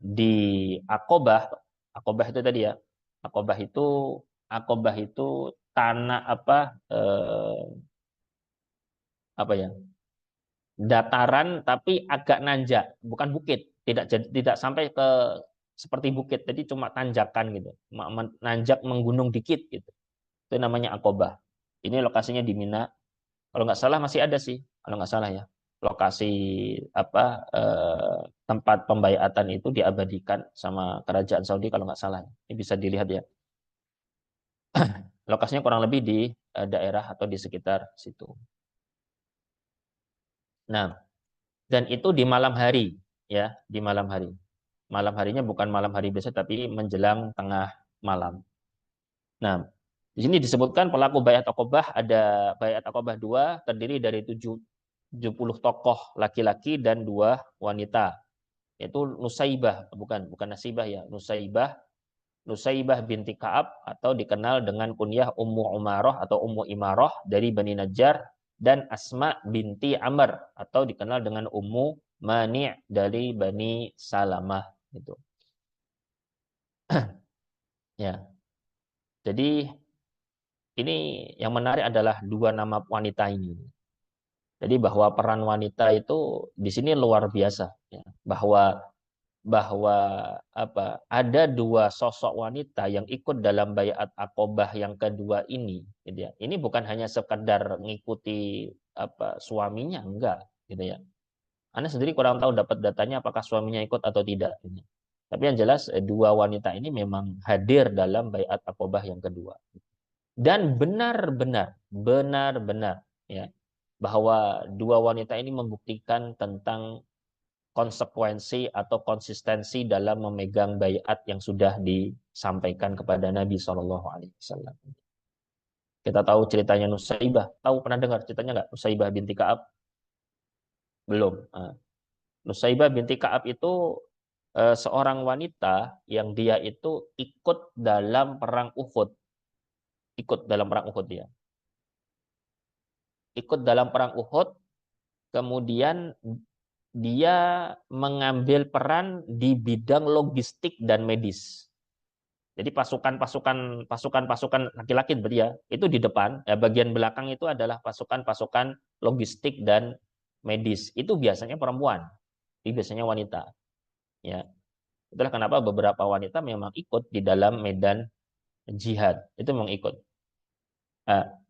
di Aqobah, Aqobah itu tadi ya, Aqobah itu Aqobah itu tanah apa ya? Dataran tapi agak nanjak, bukan bukit, tidak sampai ke seperti bukit, jadi cuma tanjakan gitu, nanjak menggunung dikit gitu. Itu namanya Aqobah. Ini lokasinya di Mina. Kalau nggak salah masih ada sih, kalau nggak salah ya. Lokasi tempat pembaiatan itu diabadikan sama kerajaan Saudi kalau nggak salah. Ini bisa dilihat ya. Lokasinya kurang lebih di daerah atau di sekitar situ. Nah, dan itu di malam hari ya, di malam hari. Malam harinya bukan malam hari biasa tapi menjelang tengah malam. Nah, di sini disebutkan pelaku Baiat Aqobah ada Baiat Aqobah 2 terdiri dari 70 tokoh laki-laki dan 2 wanita. Yaitu Nusaibah, bukan Nasibah ya, Nusaibah binti Ka'ab atau dikenal dengan kunyah Ummu Umarah atau Ummu Imarah dari Bani Najjar dan Asma binti Amr atau dikenal dengan Ummu Mani' dari Bani Salamah gitu. Ya. Jadi ini yang menarik adalah dua nama wanita ini. Jadi bahwa peran wanita itu di sini luar biasa ya. Bahwa ada dua sosok wanita yang ikut dalam baiat Aqobah yang kedua ini gitu ya. Ini bukan hanya sekedar mengikuti suaminya enggak gitu ya. Anda sendiri kurang tahu dapat datanya apakah suaminya ikut atau tidak gitu. Tapi yang jelas dua wanita ini memang hadir dalam baiat Aqobah yang kedua. Dan benar-benar ya bahwa dua wanita ini membuktikan tentang konsekuensi atau konsistensi dalam memegang baiat yang sudah disampaikan kepada Nabi Shallallahu Alaihi Wasallam. Kita tahu ceritanya Nusaibah. Tahu pernah dengar ceritanya nggak? Nusaibah binti Kaab? Belum. Nusaibah binti Kaab itu seorang wanita yang dia itu ikut dalam perang Uhud. Ikut dalam perang Uhud dia. Ikut dalam perang Uhud, kemudian dia mengambil peran di bidang logistik dan medis. Jadi pasukan laki-laki berarti ya, itu di depan, ya bagian belakang itu adalah pasukan-pasukan logistik dan medis. Itu biasanya perempuan, itu biasanya wanita. Ya, itulah kenapa beberapa wanita memang ikut di dalam medan jihad. Itu memang ikut. Nah,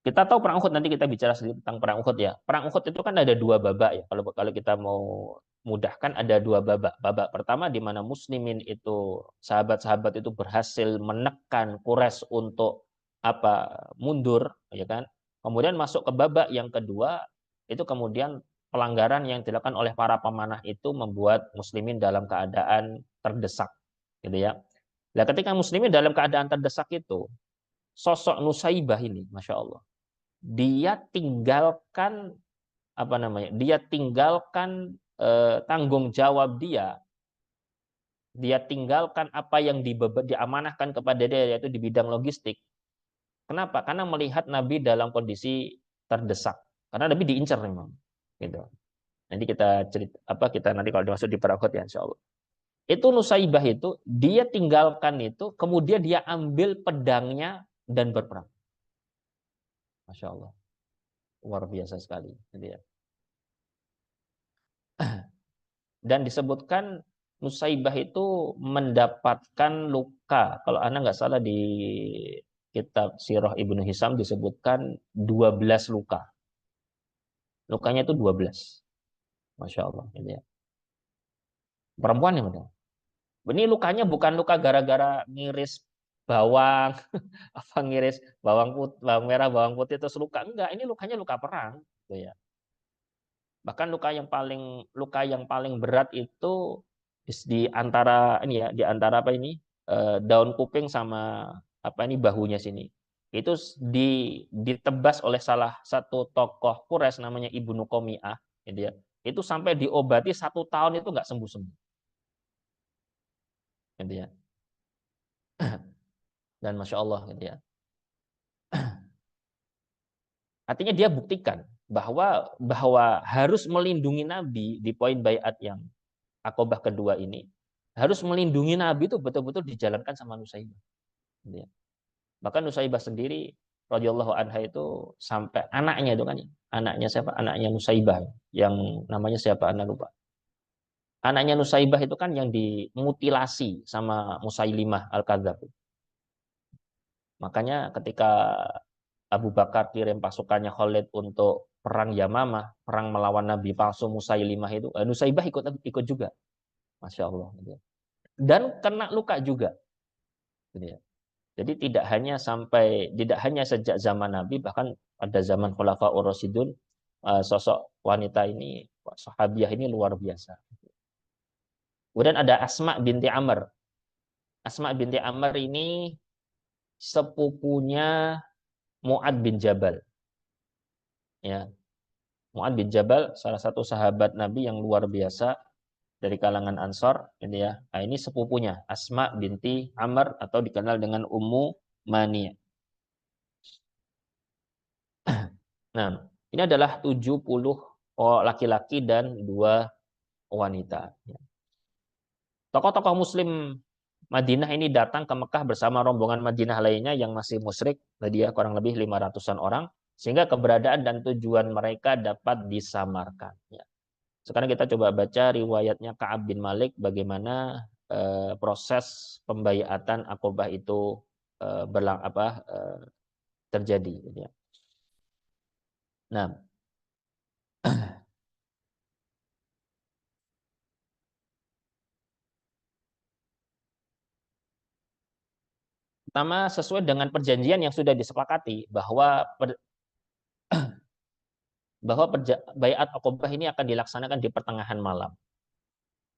kita tahu perang Uhud, nanti kita bicara sedikit tentang perang Uhud ya. Perang Uhud itu kan ada dua babak ya. Kalau kita mau mudahkan ada dua babak. Babak pertama di mana muslimin itu sahabat-sahabat itu berhasil menekan Quraisy untuk mundur ya kan. Kemudian masuk ke babak yang kedua itu kemudian pelanggaran yang dilakukan oleh para pemanah itu membuat muslimin dalam keadaan terdesak gitu ya. Nah, ketika muslimin dalam keadaan terdesak itu sosok Nusaibah ini, masya Allah, dia tinggalkan dia tinggalkan tanggung jawab dia tinggalkan apa yang diamanahkan kepada dia yaitu di bidang logistik. Kenapa? Karena melihat Nabi dalam kondisi terdesak. Karena Nabi diincar memang. Gitu. Nanti kita nanti kalau masuk di perang Uhud ya insya Allah. Itu Nusaibah itu dia tinggalkan itu, kemudian dia ambil pedangnya dan berperang. Masya Allah, luar biasa sekali. Dan disebutkan Nusaibah itu mendapatkan luka. Kalau Anda nggak salah di kitab Sirah Ibnu Hisam disebutkan 12 luka. Lukanya itu 12. Masya Allah. Perempuan yang benar. Ini lukanya bukan luka gara-gara ngiris bawang, apa ngiris bawang putih, bawang merah, bawang putih terus luka. Enggak, ini lukanya luka perang. Gitu ya. Bahkan luka yang paling berat itu di antara ini ya, di antara apa ini daun kuping sama apa ini bahunya sini. Itu ditebas oleh salah satu tokoh Quraisy namanya Ibnu Qomiyah, gitu ya. Itu sampai diobati 1 tahun itu nggak sembuh-sembuh, gitu ya. Dan masya Allah, gitu ya. Artinya dia buktikan bahwa harus melindungi Nabi di poin baiat yang Aqobah kedua ini, harus melindungi Nabi itu betul-betul dijalankan sama Nusaibah. Gitu ya. Bahkan Nusaibah sendiri radhiyallahu anha itu sampai anaknya itu kan, anaknya siapa? Anaknya Nusaibah yang namanya siapa? Anda lupa. Anaknya Nusaibah itu kan yang dimutilasi sama Musailimah Al-Kadzab. Makanya ketika Abu Bakar kirim pasukannya Khalid untuk perang Yamamah, perang melawan Nabi palsu Musailimah itu, Nusaibah ikut juga. Masya Allah. Dan kena luka juga. Jadi tidak hanya sejak zaman Nabi, bahkan pada zaman Khulafaur Rasyidun, sosok wanita ini, sahabiah ini luar biasa. Kemudian ada Asma binti Amr. Asma binti Amr ini sepupunya Mu'ad bin Jabal. Ya, Mu'ad bin Jabal salah satu sahabat Nabi yang luar biasa dari kalangan Ansor, ini ya. Nah, ini sepupunya Asma binti Amr atau dikenal dengan Ummu Mani. Nah, ini adalah 70 laki-laki dan 2 wanita. Tokoh-tokoh Muslim Madinah ini datang ke Mekah bersama rombongan Madinah lainnya yang masih musyrik, tadi ya kurang lebih 500-an orang, sehingga keberadaan dan tujuan mereka dapat disamarkan. Ya. Sekarang kita coba baca riwayatnya Ka'ab bin Malik bagaimana proses pembaiatan Aqobah itu terjadi. Gitu ya. Nah, pertama sesuai dengan perjanjian yang sudah disepakati bahwa baiat Aqobah ini akan dilaksanakan di pertengahan malam.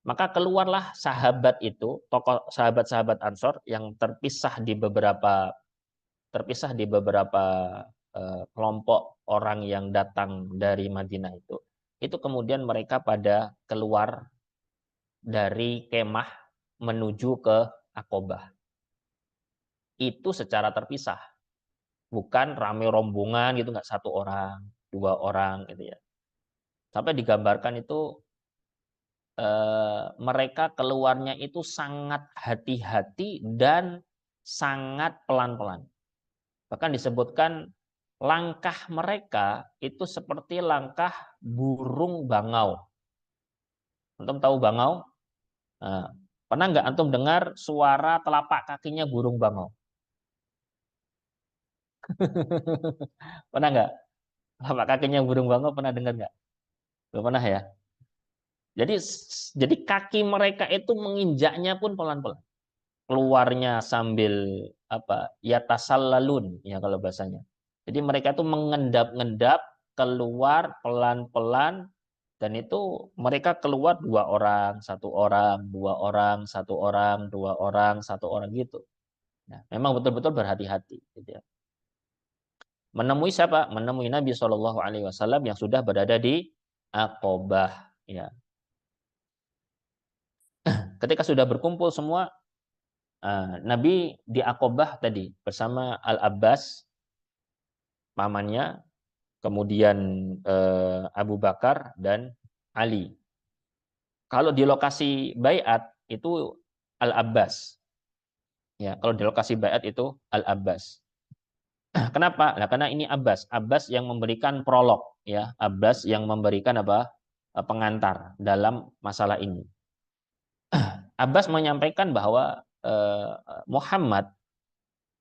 Maka keluarlah sahabat itu, tokoh sahabat-sahabat Ansor yang terpisah di beberapa kelompok orang yang datang dari Madinah itu. Itu kemudian mereka pada keluar dari kemah menuju ke Aqobah. Itu secara terpisah, bukan rame rombongan gitu, nggak 1 orang, 2 orang gitu ya. Sampai digambarkan itu mereka keluarnya itu sangat hati-hati dan sangat pelan-pelan. Bahkan disebutkan langkah mereka itu seperti langkah burung bangau. Antum tahu bangau? Nah, pernah nggak antum dengar suara telapak kakinya burung bangau? Pernah nggak? Telapak kakinya burung bangau pernah dengar nggak? Belum pernah ya? Jadi jadi kaki mereka itu menginjaknya pun pelan-pelan. Keluarnya sambil apa? Ya tasallalun ya kalau bahasanya. Jadi mereka itu mengendap-endap keluar pelan-pelan dan itu mereka keluar 2 orang, 1 orang, 2 orang, 1 orang, 2 orang, 1 orang gitu. Nah, memang betul-betul berhati-hati. Gitu ya. Menemui siapa? Menemui Nabi Shallallahu Alaihi Wasallam yang sudah berada di Aqobah. Ya. Ketika sudah berkumpul semua, Nabi di Aqobah tadi bersama Al-Abbas, pamannya, kemudian Abu Bakar dan Ali. Kalau di lokasi baiat, itu Al-Abbas. Ya, kalau di lokasi baiat itu Al-Abbas. Kenapa? Nah, karena ini Abbas, Abbas yang memberikan prolog, ya, Abbas yang memberikan apa? Pengantar dalam masalah ini. Abbas menyampaikan bahwa Muhammad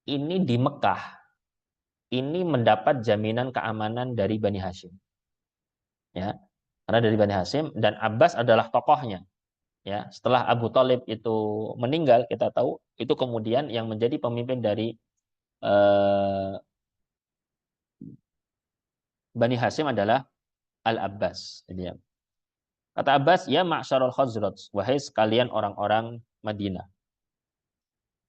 ini di Mekah ini mendapat jaminan keamanan dari Bani Hashim, ya, karena dari Bani Hashim dan Abbas adalah tokohnya, ya. Setelah Abu Thalib itu meninggal, kita tahu itu kemudian yang menjadi pemimpin dari eh, Bani Hashim adalah Al-Abbas. Jadi, ya. Kata Abbas, ya ma'syarul Khazraj, wahai sekalian orang-orang Madinah.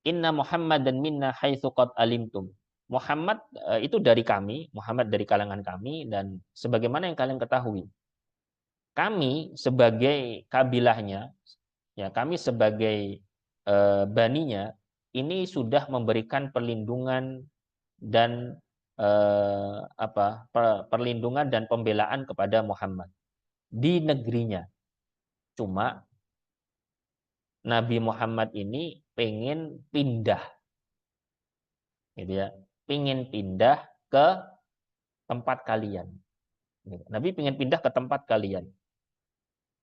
Inna Muhammad dan minna haitsu qad alimtum. Muhammad itu dari kami, Muhammad dari kalangan kami, dan sebagaimana yang kalian ketahui. Kami sebagai kabilahnya, ya, kami sebagai baninya, ini sudah memberikan perlindungan dan perlindungan dan pembelaan kepada Muhammad di negerinya. Cuma Nabi Muhammad ini pengen pindah, gitu ya, pengen pindah ke tempat kalian. Nabi pengen pindah ke tempat kalian.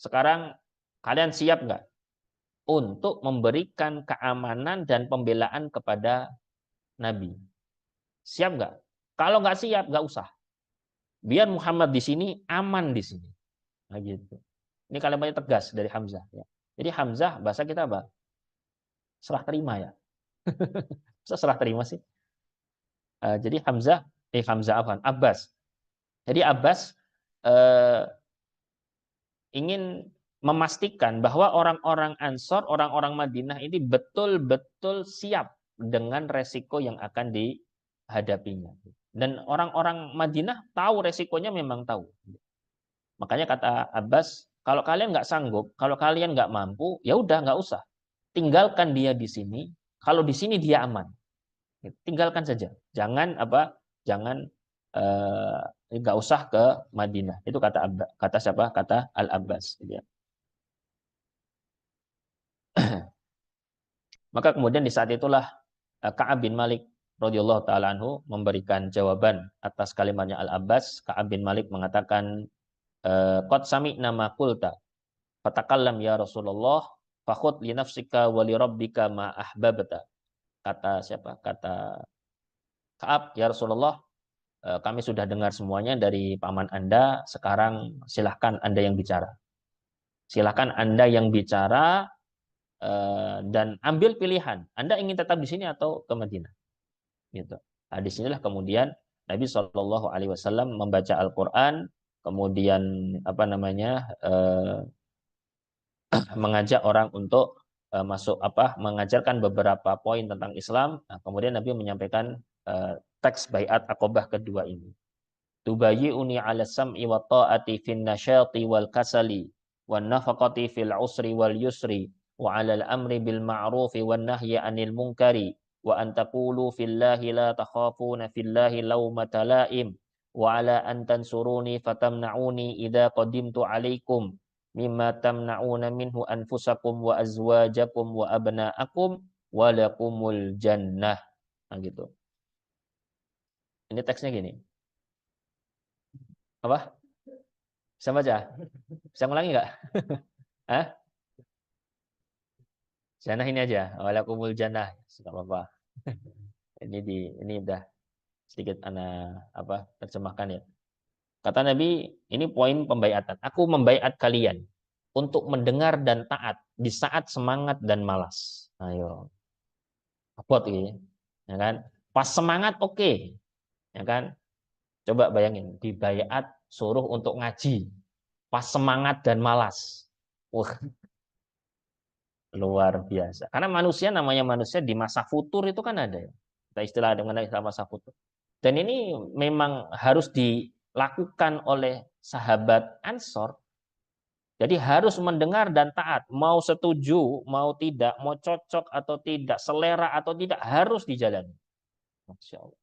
Sekarang kalian siap nggak untuk memberikan keamanan dan pembelaan kepada Nabi? Siap nggak? Kalau nggak siap, nggak usah. Biar Muhammad di sini, aman di sini. Nah, gitu. Ini kalimatnya tegas dari Hamzah. Ya. Jadi Hamzah bahasa kita apa? Serah terima ya. Serah terima sih. Jadi Hamzah Abbas. Jadi Abbas ingin memastikan bahwa orang-orang Ansor, orang-orang Madinah ini betul-betul siap dengan resiko yang akan dihadapinya. Dan orang-orang Madinah tahu resikonya, memang tahu. Makanya kata Abbas, kalau kalian nggak sanggup, kalau kalian nggak mampu, ya udah nggak usah. Tinggalkan dia di sini. Kalau di sini dia aman. Tinggalkan saja. Jangan nggak usah ke Madinah. Itu kata siapa? Kata Al Abbas. Maka kemudian di saat itulah Ka'ab bin Malik radhiyallahu taala anhu memberikan jawaban atas kalimatnya Al Abbas. Ka'ab bin Malik mengatakan, qad sami'na ma qulta fatakallam ya Rasulullah fakhud li nafsika wa li rabbika ma ahbabta. Kata siapa? Kata Ka'ab, ya Rasulullah, kami sudah dengar semuanya dari paman Anda, sekarang silahkan Anda yang bicara. Silahkan Anda yang bicara dan ambil pilihan. Anda ingin tetap di sini atau ke Madinah? Gitu. Nah, disinilah kemudian Nabi Shallallahu Alaihi Wasallam membaca Al-Quran, kemudian mengajak orang untuk mengajarkan beberapa poin tentang Islam. Nah, kemudian Nabi menyampaikan teks baiat Aqobah kedua ini. Tubayyi'uni 'ala sam'i wa ta'ati fin nasyati wal kasali wan nafaqati fil usri wal yusri wa 'alal amri bil ma'rufi wan nahyi 'anil munkari wa an taqulu fillahi la takhafuna fillahi laumata la'im wa 'ala an tansuruni fatamna'uni idza qadimtu 'alaikum mimma tamna'una minhu anfusakum wa azwajakum wa abna'akum wa lakumul jannah. Nah, gitu. Ini teksnya gini. Apa? Bisa baca? Bisa ngulangi nggak? Hah? Jannah ini aja. Walakumul jannah. Enggak apa-apa. Ini udah sedikit terjemahkan ya. Kata Nabi, ini poin pembaiatan. Aku membaiat kalian untuk mendengar dan taat di saat semangat dan malas. Ayo. Abot ini, ya kan? Pas semangat oke. Ya kan? Coba bayangin, dibaiat suruh untuk ngaji. Pas semangat dan malas. Wah, luar biasa. Karena manusia, namanya manusia di masa futur itu kan ada ya. Kita istilah dengan istilah masa futur. Dan ini memang harus dilakukan oleh sahabat Ansor. Jadi harus mendengar dan taat. Mau setuju, mau tidak, mau cocok atau tidak, selera atau tidak, harus dijalani. Masya Allah.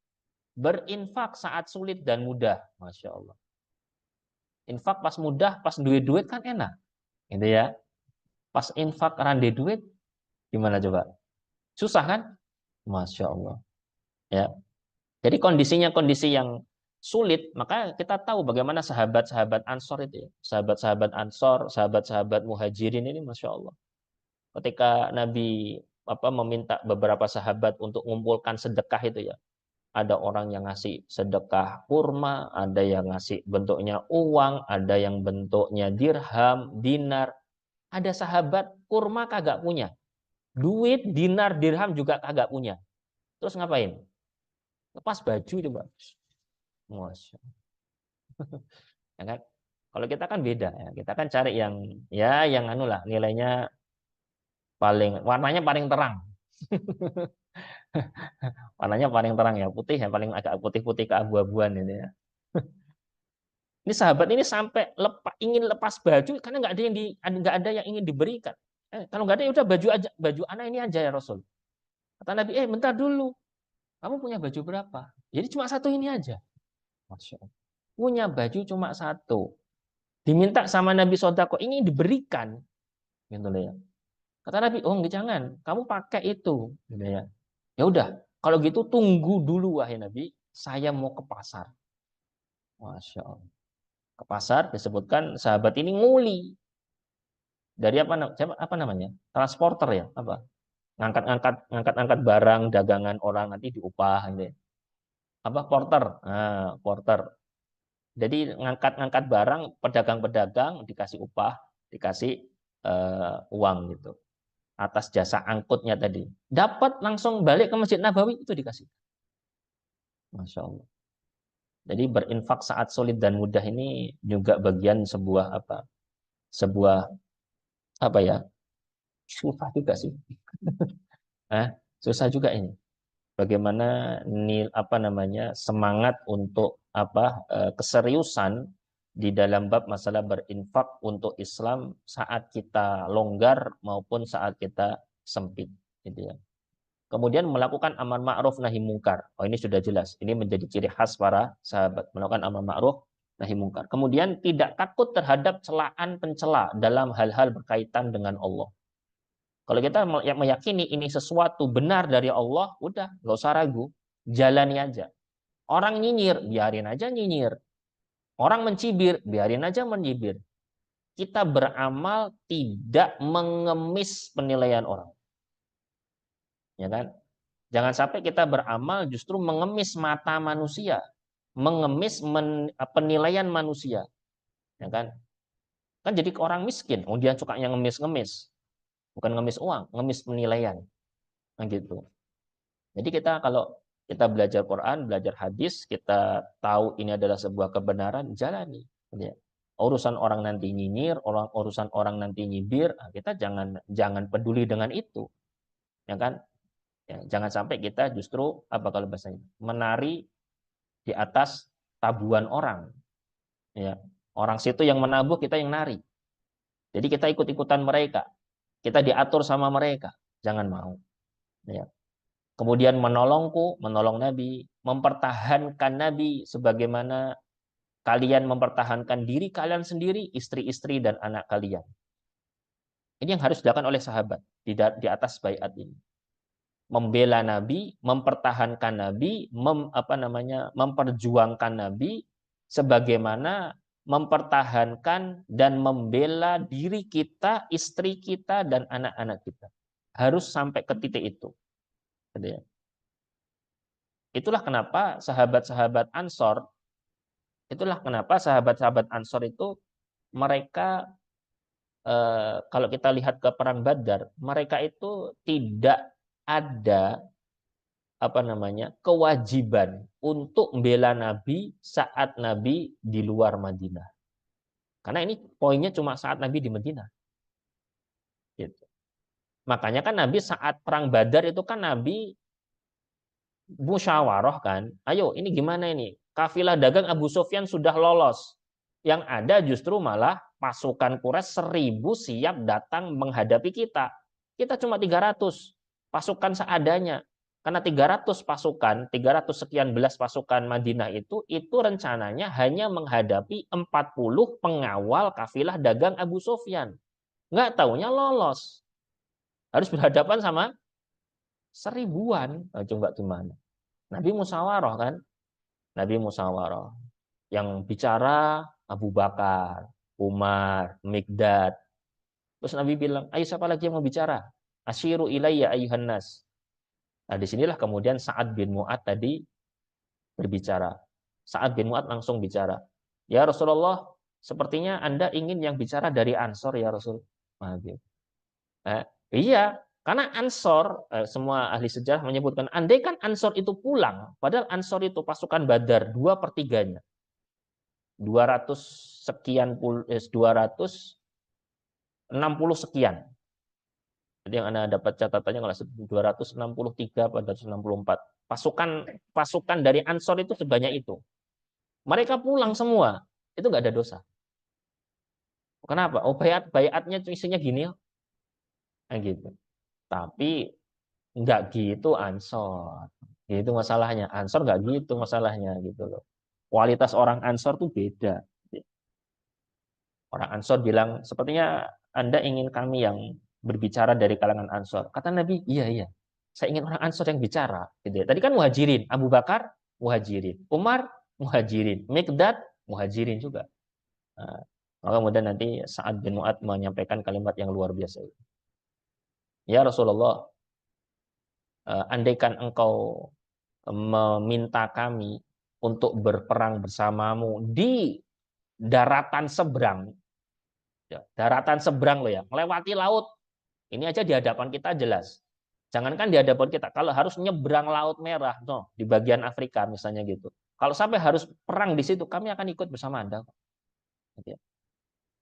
Berinfak saat sulit dan mudah. Masya Allah. Infak pas mudah, pas duit-duit kan enak. Gitu ya. Pas infak rande duit, gimana coba? Susah kan? Masya Allah. Ya. Jadi kondisinya kondisi yang sulit, maka kita tahu bagaimana sahabat-sahabat Ansor itu ya. Sahabat-sahabat Ansor, sahabat-sahabat Muhajirin ini Masya Allah. Ketika Nabi meminta beberapa sahabat untuk mengumpulkan sedekah itu ya. Ada orang yang ngasih sedekah kurma, ada yang ngasih bentuknya uang, ada yang bentuknya dirham, dinar. Ada sahabat kurma kagak punya. Duit, dinar, dirham juga kagak punya. Terus ngapain? Lepas baju coba. Masya. Ya kan? Kalau kita kan beda ya. Kita kan cari yang ya yang anu lah nilainya paling warnanya paling terang. Warnanya paling terang ya, putih ya, paling agak putih-putih keabu-abuan ini ya. Ini sahabat ini sampai ingin lepas baju karena nggak ada yang ingin diberikan. Kalau nggak ada ya udah baju aja, baju anak ini aja ya Rasul. Kata Nabi, bentar dulu, kamu punya baju berapa? Jadi cuma satu ini aja. Masya Allah. Punya baju cuma satu. Diminta sama Nabi sodako ini diberikan, gitu ya. Kata Nabi, jangan, kamu pakai itu, gitu ya. Ya udah, kalau gitu tunggu dulu wahai Nabi, saya mau ke pasar. Masya Allah. Ke pasar disebutkan sahabat ini nguli dari apa namanya transporter ya apa ngangkat barang dagangan orang nanti diupah gitu ya. Apa porter porter jadi ngangkat barang pedagang-pedagang dikasih upah dikasih uang gitu atas jasa angkutnya tadi dapat langsung balik ke Masjid Nabawi itu dikasih. Masya Allah. Jadi berinfak saat sulit dan mudah ini juga bagian sebuah apa ya susah juga sih. Susah juga ini. Bagaimana semangat untuk keseriusan di dalam bab masalah berinfak untuk Islam saat kita longgar maupun saat kita sempit, gitu ya. Kemudian melakukan amar ma'ruf nahi mungkar. Ini sudah jelas. Ini menjadi ciri khas para sahabat melakukan amar ma'ruf nahi mungkar. Kemudian tidak takut terhadap celaan pencela dalam hal-hal berkaitan dengan Allah. Kalau kita meyakini ini sesuatu benar dari Allah, udah, nggak usah ragu, jalani aja. Orang nyinyir, biarin aja nyinyir. Orang mencibir, biarin aja mencibir. Kita beramal tidak mengemis penilaian orang. Ya kan? Jangan sampai kita beramal justru mengemis mata manusia, mengemis penilaian manusia. Ya kan? Kan jadi orang miskin, dia suka yang ngemis-ngemis. Bukan ngemis uang, ngemis penilaian. Nah, gitu. Jadi kalau kita belajar Quran, belajar hadis, kita tahu ini adalah sebuah kebenaran, jalani. Ya. Urusan orang nanti nyinyir, urusan orang nanti nyibir, kita jangan peduli dengan itu. Ya kan? Ya, jangan sampai kita justru kalau bahasanya menari di atas tabuhan orang. Ya. Orang situ yang menabuh, kita yang nari. Jadi kita ikut-ikutan mereka. Kita diatur sama mereka. Jangan mau. Ya. Kemudian menolong Nabi, mempertahankan Nabi sebagaimana kalian mempertahankan diri kalian sendiri, istri-istri dan anak kalian. Ini yang harus dilakukan oleh sahabat di atas baiat ini. Membela Nabi, mempertahankan Nabi, memperjuangkan Nabi sebagaimana mempertahankan dan membela diri kita, istri kita dan anak-anak kita. Harus sampai ke titik itu. Itulah kenapa sahabat-sahabat Ansor itu mereka kalau kita lihat ke perang Badar, mereka itu tidak ada kewajiban untuk membela Nabi saat Nabi di luar Madinah. Karena ini poinnya cuma saat Nabi di Madinah. Gitu. Makanya kan Nabi saat perang Badar itu kan Nabi musyawarah kan. Ayo ini gimana ini? Kafilah dagang Abu Sufyan sudah lolos. Yang ada justru malah pasukan Quraisy 1000 siap datang menghadapi kita. Kita cuma 300. Pasukan seadanya. Karena 300 pasukan, 300 sekian belas pasukan Madinah itu rencananya hanya menghadapi 40 pengawal kafilah dagang Abu Sufyan. Nggak taunya lolos. Harus berhadapan sama 1000-an. Nah, coba gimana? Nabi musyawarah kan? Nabi musyawarah. Yang bicara Abu Bakar, Umar, Mikdad. Terus Nabi bilang, ayo siapa lagi yang mau bicara? Asyiru ilayya ayuhan nas. Nah, disinilah kemudian Sa'ad bin Mu'ad tadi berbicara. Sa'ad bin Mu'ad langsung bicara. Ya Rasulullah, sepertinya Anda ingin yang bicara dari Ansor ya Rasul. Nah, gitu. Iya, karena Ansor, semua ahli sejarah menyebutkan, andai kan Ansor itu pulang, padahal Ansor itu pasukan Badar 2/3-nya. 200 sekian, 260 sekian. Jadi yang Anda dapat catatannya kalau 263 pada 264. Pasukan dari Ansor itu sebanyak itu. Mereka pulang semua, itu nggak ada dosa. Kenapa? Oh, bayatnya isinya gini, nah, gitu. Tapi nggak gitu Ansor. Itu masalahnya. Ansor nggak gitu masalahnya gitu loh. Kualitas orang Ansor tuh beda. Orang Ansor bilang, sepertinya Anda ingin kami yang berbicara dari kalangan Ansor. Kata Nabi, iya, iya. Saya ingin orang Ansor yang bicara. Gitu ya. Tadi kan muhajirin. Abu Bakar, muhajirin. Umar, muhajirin. Mikdad, muhajirin juga. Nah, maka kemudian nanti Sa'ad bin Mu'ad menyampaikan kalimat yang luar biasa. Ya Rasulullah, andaikan engkau meminta kami untuk berperang bersamamu di daratan seberang, ya, daratan seberang loh ya, melewati laut. Ini aja di hadapan kita jelas. Jangankan di hadapan kita, kalau harus nyebrang Laut Merah, no, di bagian Afrika misalnya gitu. Kalau sampai harus perang di situ, kami akan ikut bersama Anda.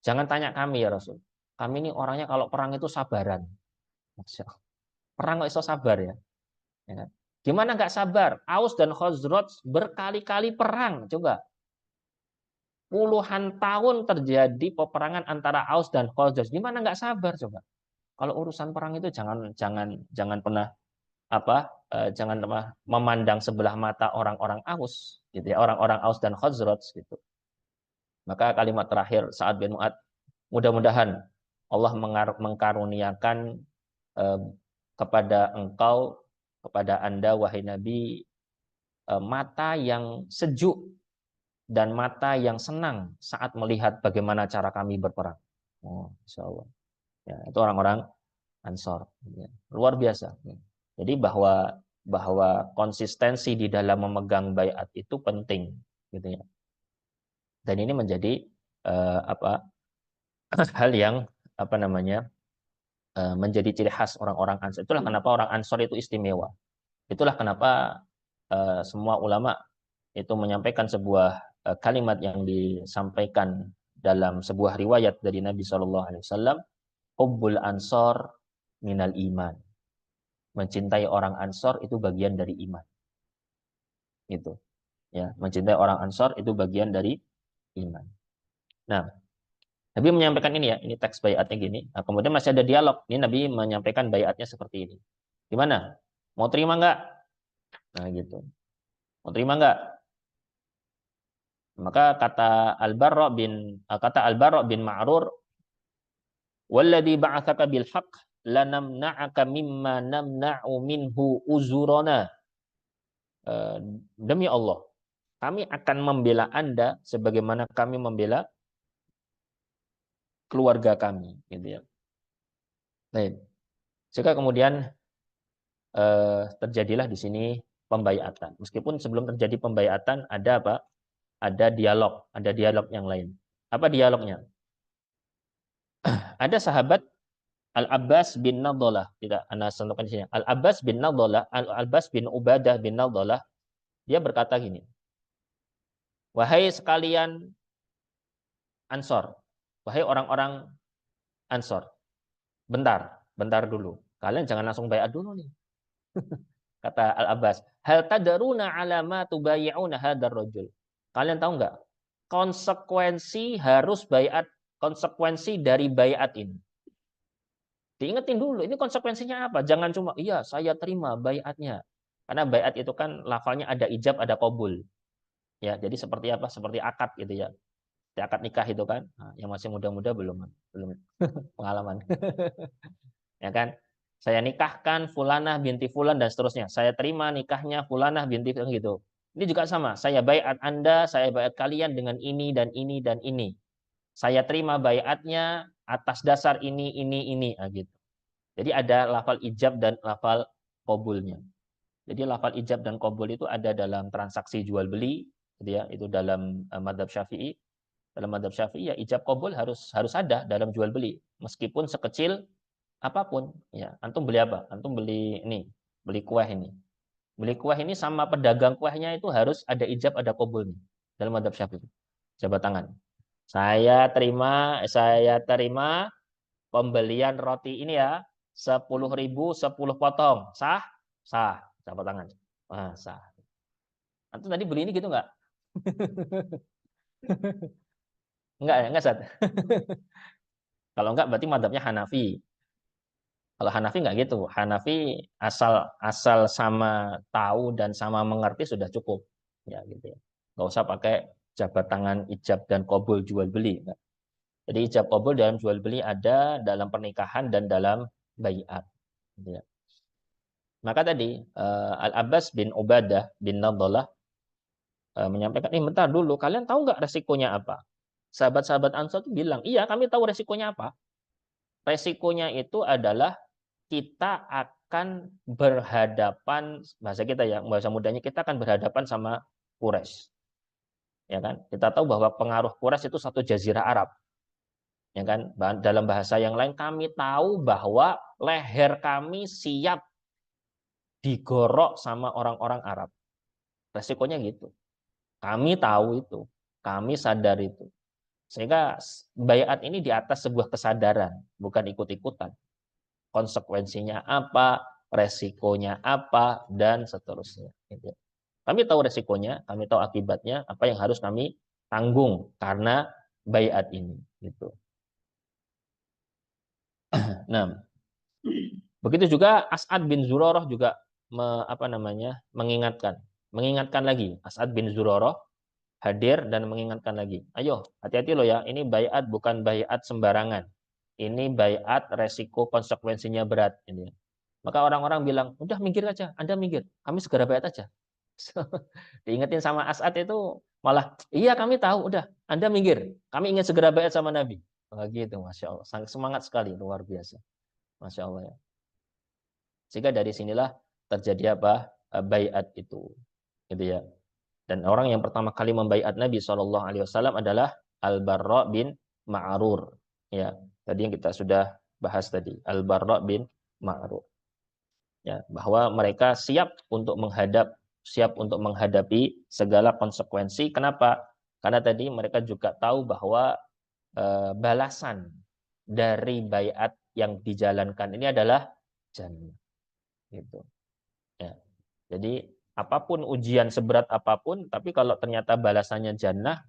Jangan tanya kami ya Rasul. Kami ini orangnya kalau perang itu sabaran. Perang kok iso sabar ya? Ya kan? Gimana nggak sabar? Aus dan Khazraj berkali-kali perang. Coba. Puluhan tahun terjadi peperangan antara Aus dan Khazraj. Gimana nggak sabar coba? Kalau urusan perang itu jangan jangan jangan pernah jangan pernah memandang sebelah mata orang-orang Aus, gitu ya, orang-orang Aus dan Khazraj gitu. Maka kalimat terakhir Sa'ad bin Mu'ad, mudah-mudahan Allah mengkaruniakan kepada engkau, kepada Anda wahai Nabi, mata yang sejuk dan mata yang senang saat melihat bagaimana cara kami berperang. Oh, insya Allah. Ya, itu orang-orang Ansor. Ya, luar biasa. Ya. Jadi bahwa konsistensi di dalam memegang baiat itu penting, gitu ya. Dan ini menjadi hal yang menjadi ciri khas orang-orang Ansor. Itulah kenapa orang Ansor itu istimewa. Itulah kenapa semua ulama itu menyampaikan sebuah kalimat yang disampaikan dalam sebuah riwayat dari Nabi Shallallahu Alaihi Wasallam, hubbul ansor minal iman. Mencintai orang Ansor itu bagian dari iman. Itu, ya, mencintai orang Ansor itu bagian dari iman. Nah, Nabi menyampaikan ini ya, ini teks baiatnya gini. Nah, kemudian masih ada dialog. Ini Nabi menyampaikan baiatnya seperti ini. Gimana? Mau terima nggak? Nah, gitu. Mau terima nggak? Maka kata Al-Barra bin Ma'rur, "Walladzi ba'atsaka bil haqq lanamna'aka mimma namna'u minhu uzurana." Demi Allah, kami akan membela Anda sebagaimana kami membela keluarga kami, gitu ya. Baik. Jika kemudian terjadilah di sini pembaiatan. Meskipun sebelum terjadi pembaiatan ada apa? Ada dialog yang lain. Apa dialognya? Ada sahabat Al-Abbas bin Nadhalah, tidak Anda sentuhkan di sini. Al-Abbas bin Nadhalah, Al-Abbas bin Ubadah bin Nadhalah, dia berkata gini, "Wahai sekalian Ansor, wahai orang-orang Ansor, bentar dulu. Kalian jangan langsung baiat dulu nih." Kata Al-Abbas, "Hal tadaruna ala ma tubayyi'una hadzal rajul?" Kalian tahu nggak konsekuensi dari baiat ini? Diingetin dulu, ini konsekuensinya apa? Jangan cuma, iya saya terima baiatnya. Karena baiat itu kan lafalnya ada ijab, ada qabul. Ya, jadi seperti apa? Seperti akad gitu ya. akad nikah itu kan. Nah, yang masih muda-muda belum pengalaman. Ya kan? Saya nikahkan Fulanah binti Fulan dan seterusnya. Saya terima nikahnya Fulanah binti Fulan gitu. Ini juga sama. Saya baiat Anda, saya baiat kalian dengan ini dan ini dan ini. Saya terima baiatnya atas dasar ini. Nah, gitu. Jadi ada lafal ijab dan lafal qabulnya. Jadi lafal ijab dan qabul itu ada dalam transaksi jual beli, gitu ya. Itu dalam madhab Syafi'i. Dalam madhab Syafi'i ya ijab qabul harus ada dalam jual beli, meskipun sekecil apapun. Ya, antum beli apa? Antum beli ini, beli kue ini. Beli kue ini sama pedagang kuehnya itu harus ada ijab, ada qabulnya dalam madhab Syafi'i. Jabat tangan. Saya terima pembelian roti ini ya, 10.000 10 potong. Sah? Sah. Jabat tangan. Ah, sah. Antum tadi beli ini gitu nggak? Enggak ya, enggak Sat. Kalau enggak berarti madhabnya Hanafi. Kalau Hanafi enggak gitu. Hanafi asal asal sama tahu dan sama mengerti sudah cukup. Ya gitu ya. Enggak usah pakai jabat tangan ijab dan qabul jual beli. Enggak. Jadi ijab qabul dalam jual beli ada dalam pernikahan dan dalam baiat. Gitu ya. Maka tadi Al-Abbas bin Ubadah bin Nadhalah menyampaikan, bentar dulu, kalian tahu nggak resikonya apa? Sahabat-sahabat Ansar itu bilang, iya kami tahu resikonya apa. Resikonya itu adalah kita akan berhadapan, bahasa kita ya, bahasa mudanya, kita akan berhadapan sama Quraisy. Ya kan? Kita tahu bahwa pengaruh Quraisy itu satu jazirah Arab. Ya kan? Dalam bahasa yang lain, kami tahu bahwa leher kami siap digorok sama orang-orang Arab. Resikonya gitu. Kami tahu itu. Kami sadar itu. Sehingga bayat ini di atas sebuah kesadaran, bukan ikut-ikutan. Konsekuensinya apa, resikonya apa, dan seterusnya. Kami tahu resikonya, kami tahu akibatnya, apa yang harus kami tanggung karena bayat ini. Gitu. Nah, begitu juga As'ad bin Zurarah juga mengingatkan lagi. As'ad bin Zurarah hadir dan mengingatkan lagi. Ayo, hati-hati loh ya, ini bayat bukan bayat sembarangan. Ini bayat resiko konsekuensinya berat. Ini. Maka orang-orang bilang, udah minggir aja, Anda minggir, kami segera bayat aja. Diingetin sama As'ad itu malah, iya kami tahu, udah, Anda minggir, kami ingin segera bayat sama Nabi. Begitu, Masya Allah. Sangat semangat sekali, luar biasa. Masya Allah ya. Sehingga dari sinilah terjadi apa? Bayat itu. Gitu ya. Dan orang yang pertama kali membaiat Nabi SAW adalah Al-Barra bin Ma'rur. Ya, tadi yang kita sudah bahas tadi, Al-Barra bin Ma'rur. Ya, bahwa mereka siap untuk menghadapi segala konsekuensi. Kenapa? Karena tadi mereka juga tahu bahwa balasan dari baiat yang dijalankan ini adalah jannah. Gitu. Ya. Jadi apapun ujian seberat apapun, tapi kalau ternyata balasannya jannah,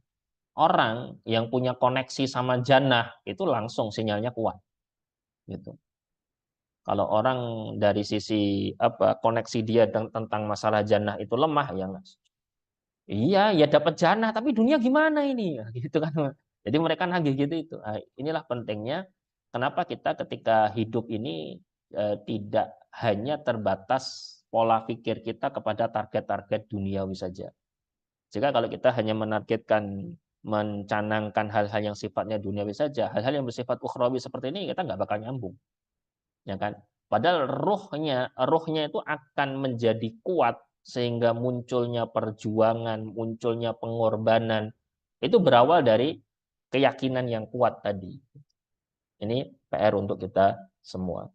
orang yang punya koneksi sama jannah itu langsung sinyalnya kuat. Gitu. Kalau orang dari sisi koneksi dia tentang masalah jannah itu lemah, ya iya ya dapat jannah, tapi dunia gimana ini? Gitu kan. Jadi mereka nagih gitu itu. Nah, inilah pentingnya kenapa kita ketika hidup ini tidak hanya terbatas pola pikir kita kepada target-target duniawi saja. Jika kalau kita hanya mencanangkan hal-hal yang sifatnya duniawi saja, hal-hal yang bersifat ukhrawi seperti ini kita nggak bakal nyambung. Ya kan? Padahal ruhnya itu akan menjadi kuat sehingga munculnya perjuangan, munculnya pengorbanan. Itu berawal dari keyakinan yang kuat tadi. Ini PR untuk kita semua.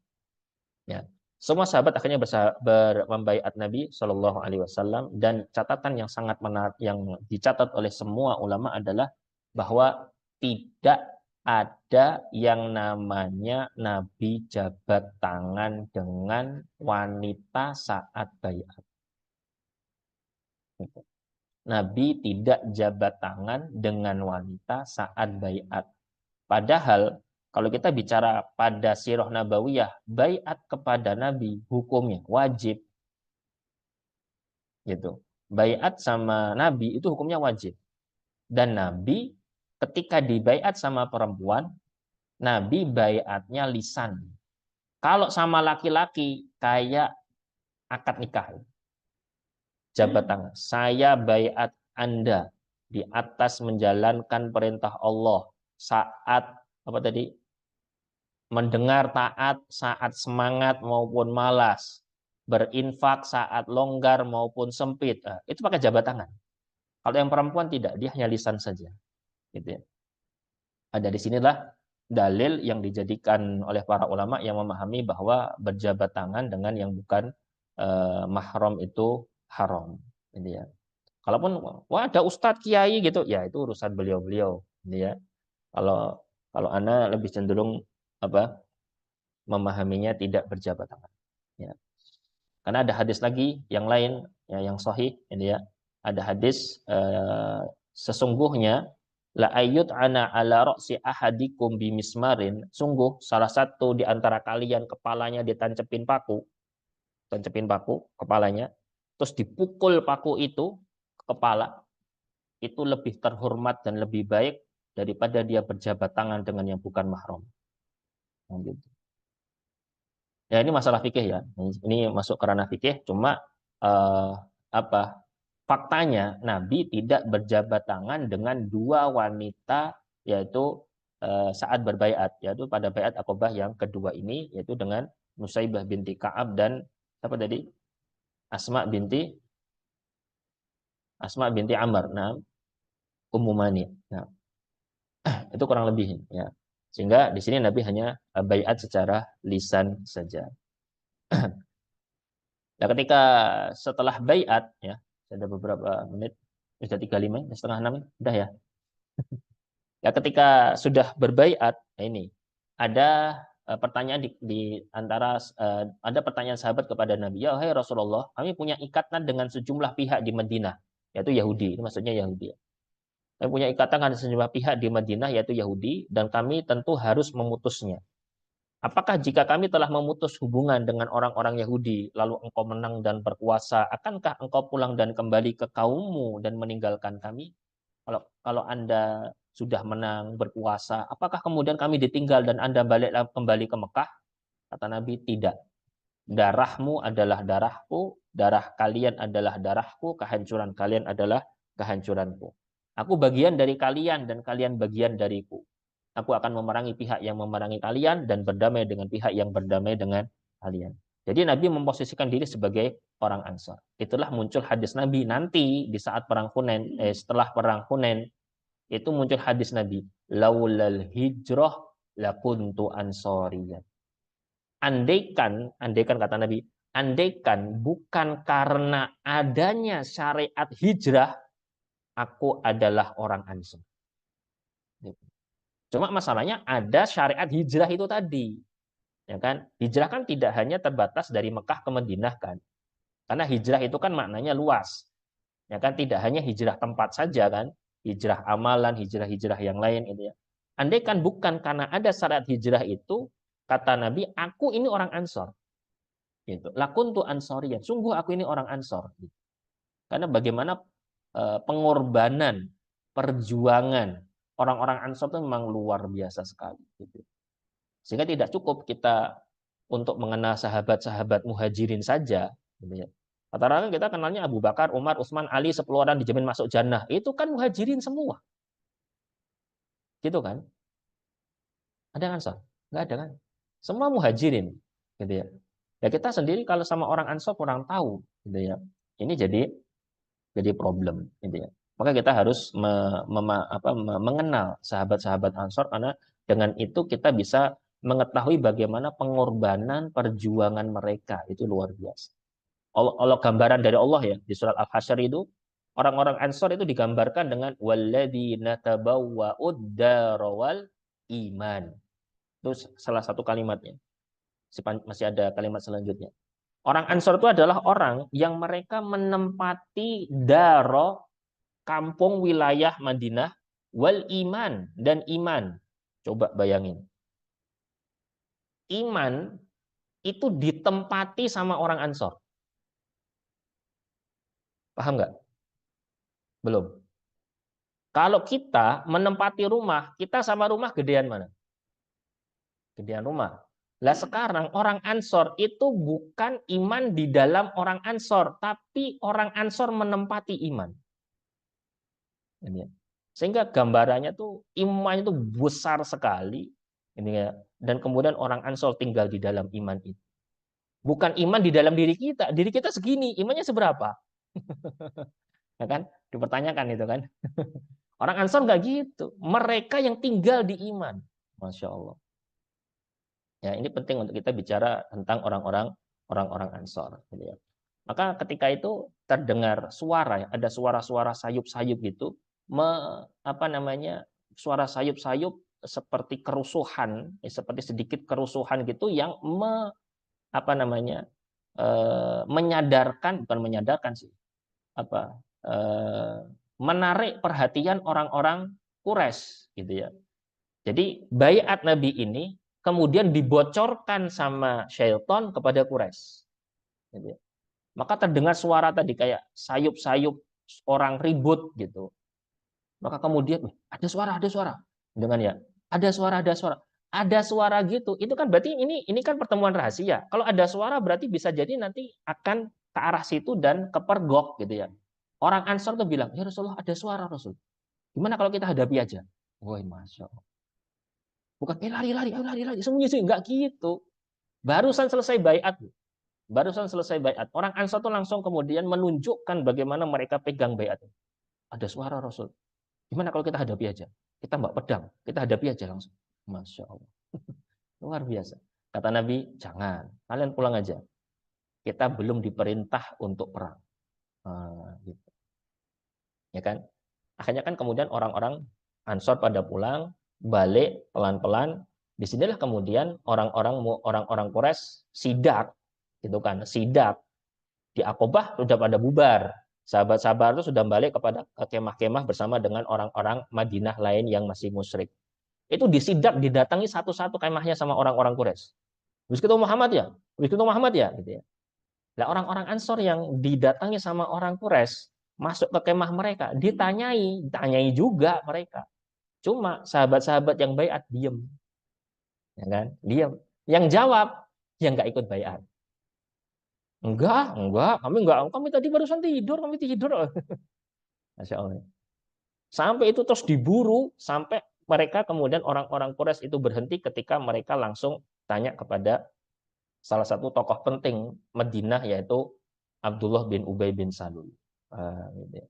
Ya. Semua sahabat akhirnya membaiat Nabi Shallallahu Alaihi Wasallam, dan catatan yang sangat menarik yang dicatat oleh semua ulama adalah bahwa tidak ada yang namanya Nabi jabat tangan dengan wanita saat baiat. Nabi tidak jabat tangan dengan wanita saat baiat. Padahal kalau kita bicara pada sirah nabawiyah, baiat kepada Nabi hukumnya wajib. Gitu. Baiat sama Nabi itu hukumnya wajib. Dan Nabi ketika dibaiat sama perempuan, Nabi baiatnya lisan. Kalau sama laki-laki kayak akad nikah. Jabat tangan. Saya baiat Anda di atas menjalankan perintah Allah saat apa tadi? Mendengar taat saat semangat maupun malas, berinfak saat longgar maupun sempit. Itu pakai jabat tangan. Kalau yang perempuan tidak, dia hanya lisan saja. Gitu ya. Ada di sinilah dalil yang dijadikan oleh para ulama yang memahami bahwa berjabat tangan dengan yang bukan mahram itu haram. Gitu ya. Kalaupun wah ada ustadz kiai gitu, ya itu urusan beliau-beliau. Gitu ya. Kalau kalau Ana lebih cenderung apa memahaminya tidak berjabat tangan. Ya. Karena ada hadis lagi yang lain ya, yang sahih ini ya. Ada hadis sesungguhnya la ayyut ana ala ra'si ahadikum bimismarin, sungguh salah satu di antara kalian kepalanya tancepin paku kepalanya, terus dipukul paku itu ke kepala, itu lebih terhormat dan lebih baik daripada dia berjabat tangan dengan yang bukan mahram. Nah, gitu. Ya ini masalah fikih ya. Ini masuk ke ranah fikih. Cuma eh, apa? Faktanya Nabi tidak berjabat tangan dengan dua wanita yaitu saat berbaiat, yaitu pada baiat Aqabah yang kedua ini, yaitu dengan Nusaibah binti Ka'ab dan apa tadi? Asma binti Asma binti Amr. Nah, Ummu Mani. Nah, itu kurang lebih ya. Sehingga di sini Nabi hanya baiat secara lisan saja. Nah, ketika setelah baiat ya, ada beberapa menit, sudah 35, setengah 6, udah ya. Ya, ketika sudah berbaiat, nah ini ada pertanyaan di antara ada pertanyaan sahabat kepada Nabi, ya hai Rasulullah, kami punya ikatan dengan sejumlah pihak di Madinah, yaitu Yahudi. Ini maksudnya Yahudi. Kami punya ikatan dengan sejumlah pihak di Madinah, yaitu Yahudi, dan kami tentu harus memutusnya. Apakah jika kami telah memutus hubungan dengan orang-orang Yahudi, lalu engkau menang dan berkuasa, akankah engkau pulang dan kembali ke kaummu dan meninggalkan kami? Kalau Anda sudah menang, berkuasa, apakah kemudian kami ditinggal dan Anda balik kembali ke Mekah? Kata Nabi, tidak. Darahmu adalah darahku, darah kalian adalah darahku, kehancuran kalian adalah kehancuranku. Aku bagian dari kalian dan kalian bagian dariku. Aku akan memerangi pihak yang memerangi kalian dan berdamai dengan pihak yang berdamai dengan kalian. Jadi Nabi memposisikan diri sebagai orang Ansor. Itulah muncul hadis Nabi nanti di saat perang Hunain, setelah perang Hunain itu muncul hadis Nabi, laulal hijrah lakuntu ansoriyan. Andaikan kata Nabi, andaikan bukan karena adanya syariat hijrah, aku adalah orang Ansor. Cuma masalahnya ada syariat hijrah itu tadi, ya kan? Hijrah kan tidak hanya terbatas dari Mekah ke Madinah kan? Karena hijrah itu kan maknanya luas, ya kan? Tidak hanya hijrah tempat saja kan? Hijrah amalan, hijrah-hijrah yang lain itu ya. Andai kan bukan karena ada syariat hijrah itu, kata Nabi, aku ini orang Ansor. Gitu. Lakuntu ansoriyan. Sungguh aku ini orang Ansor. Gitu. Karena bagaimana pengorbanan, perjuangan orang-orang Ansor itu memang luar biasa sekali. Gitu. Sehingga tidak cukup kita untuk mengenal sahabat-sahabat muhajirin saja. Gitu ya. Rata-rata kita kenalnya Abu Bakar, Umar, Utsman, Ali, 10 orang dijamin masuk jannah. Itu kan muhajirin semua. Gitu kan? Ada kan, Ansor? Nggak ada kan? Semua muhajirin. Gitu ya. Ya kita sendiri kalau sama orang Ansor kurang tahu. Gitu ya. Ini jadi problem. Gitu ya. Maka kita harus mengenal sahabat-sahabat Ansor karena dengan itu kita bisa mengetahui bagaimana pengorbanan perjuangan mereka itu luar biasa. Allah gambaran dari Allah ya di surat Al-Hasyr itu orang-orang Ansor itu digambarkan dengan walladzina tabawwa'ud darawal iman. Itu salah satu kalimatnya. Masih ada kalimat selanjutnya. Orang Ansor itu adalah orang yang mereka menempati daro kampung wilayah Madinah wal iman dan iman. Coba bayangin. Iman itu ditempati sama orang Ansor. Paham nggak? Belum. Kalau kita menempati rumah, kita sama rumah gedean mana? Gedean rumah. Lah sekarang orang Ansor itu bukan iman di dalam orang Ansor, tapi orang Ansor menempati iman. Sehingga gambarannya tuh imannya tuh besar sekali, ini ya. Dan kemudian orang Ansor tinggal di dalam iman itu. Bukan iman di dalam diri kita segini, imannya seberapa? Ya kan? Dipertanyakan itu kan. Orang Ansor nggak gitu. Mereka yang tinggal di iman. Masya Allah. Ya, ini penting untuk kita bicara tentang orang-orang Ansor. Gitu ya. Maka ketika itu terdengar suara, ya, ada suara-suara sayup-sayup gitu, apa namanya, suara sayup-sayup seperti kerusuhan, seperti sedikit kerusuhan gitu yang apa namanya, menyadarkan, bukan menyadarkan sih, apa, menarik perhatian orang-orang Quraisy gitu ya. Jadi baiat Nabi ini kemudian dibocorkan sama syaitan kepada Quraisy. Gitu ya. Maka terdengar suara tadi kayak sayup-sayup orang ribut gitu. Maka kemudian ada suara. Dengan ya, ada suara, ada suara. Ada suara gitu. Itu kan berarti ini kan pertemuan rahasia. Kalau ada suara berarti bisa jadi nanti akan ke arah situ dan kepergok gitu ya. Orang Ansor tuh bilang, "Ya Rasulullah, ada suara Rasul. Gimana kalau kita hadapi aja?" Woi, Masya Allah. Bukan, lari, lari, ayo lari, lari. Sembunyi, sembunyi. Enggak gitu. Barusan selesai baiat. Barusan selesai baiat. Orang Ansor tuh langsung kemudian menunjukkan bagaimana mereka pegang baiat. Ada suara Rasul. Gimana kalau kita hadapi aja? Kita mbak pedang, kita hadapi aja langsung. Masya Allah. Luar biasa. Kata Nabi, jangan. Kalian pulang aja. Kita belum diperintah untuk perang. Gitu. Ya kan? Akhirnya kan kemudian orang-orang Ansor pada pulang, balik pelan-pelan. Disinilah kemudian orang-orang Quraisy sidak, gitu kan? Sidak di Aqobah sudah pada bubar. Sahabat-sahabat itu sudah balik kepada kemah-kemah bersama dengan orang-orang Madinah lain yang masih musyrik. Itu disidak, didatangi satu-satu kemahnya sama orang-orang Quraisy. Habis ketemu Muhammad ya? Habis ketemu Muhammad ya? Gitu ya. Nah, orang-orang Ansor yang didatangi sama orang Quraisy masuk ke kemah mereka, ditanyai juga mereka. Cuma sahabat-sahabat yang baiat diem, ya kan? Diem. Yang jawab yang nggak ikut baiat. Enggak, kami tadi barusan tidur, kami tidur. Masya Allah. Sampai itu terus diburu, sampai mereka kemudian orang-orang Quraisy itu berhenti ketika mereka langsung tanya kepada salah satu tokoh penting Madinah, yaitu Abdullah bin Ubay bin Salul. Gitu ya.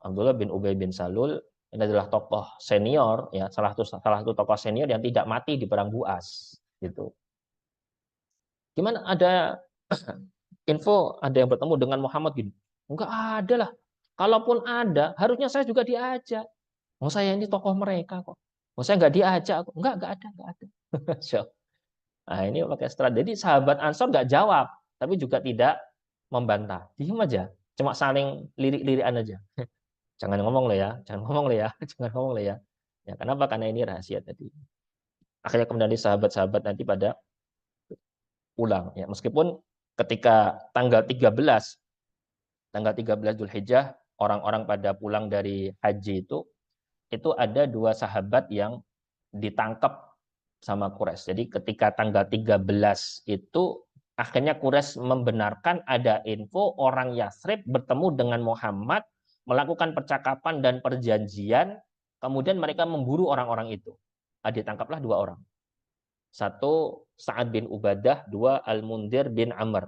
Abdullah bin Ubay bin Salul ini adalah tokoh senior, ya, salah satu tokoh senior yang tidak mati di perang Buas. Gitu. Gimana, ada info ada yang bertemu dengan Muhammad gini? Enggak ada lah. Kalaupun ada, harusnya saya juga diajak. Oh, saya ini tokoh mereka kok. Oh, saya nggak diajak. Enggak ada, enggak ada. Nah, ini pakai strategi. Jadi sahabat Ansor nggak jawab, tapi juga tidak membantah. Diam aja. Cuma saling lirik-lirikan aja. Jangan ngomong lo ya, jangan ngomong lo ya, jangan ngomong lo ya. Ya, kenapa? Karena ini rahasia tadi. Akhirnya kemudian sahabat-sahabat nanti pada pulang. Ya, meskipun ketika tanggal 13 Zulhijjah, orang-orang pada pulang dari haji itu ada dua sahabat yang ditangkap sama Quraisy. Jadi ketika tanggal 13 itu akhirnya Quraisy membenarkan ada info orang Yathrib bertemu dengan Muhammad, melakukan percakapan dan perjanjian, kemudian mereka memburu orang-orang itu. Ditangkaplah dua orang. Satu Sa'ad bin Ubadah, dua Al-Mundhir bin Amr.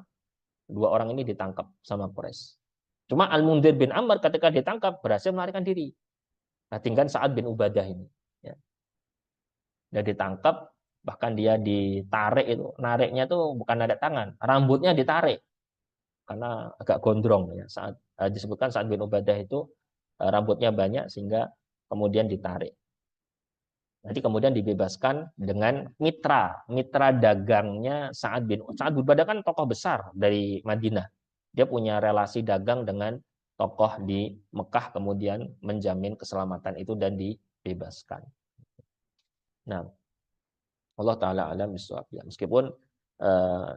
Dua orang ini ditangkap sama Quraisy. Cuma Al-Mundhir bin Amr ketika ditangkap berhasil melarikan diri. Nah, tinggal Sa'ad bin Ubadah ini. Ya. Dia ditangkap, bahkan dia ditarik itu, nariknya tuh bukan narik tangan, rambutnya ditarik karena agak gondrong ya. Saat disebutkan Sa'ad bin Ubadah itu rambutnya banyak sehingga kemudian ditarik. Nanti kemudian dibebaskan dengan mitra dagangnya Sa'ad bin Ubadah kan tokoh besar dari Madinah. Dia punya relasi dagang dengan tokoh di Mekah, kemudian menjamin keselamatan itu dan dibebaskan. Nah, Allah taala alam bisawab ya. Meskipun eh,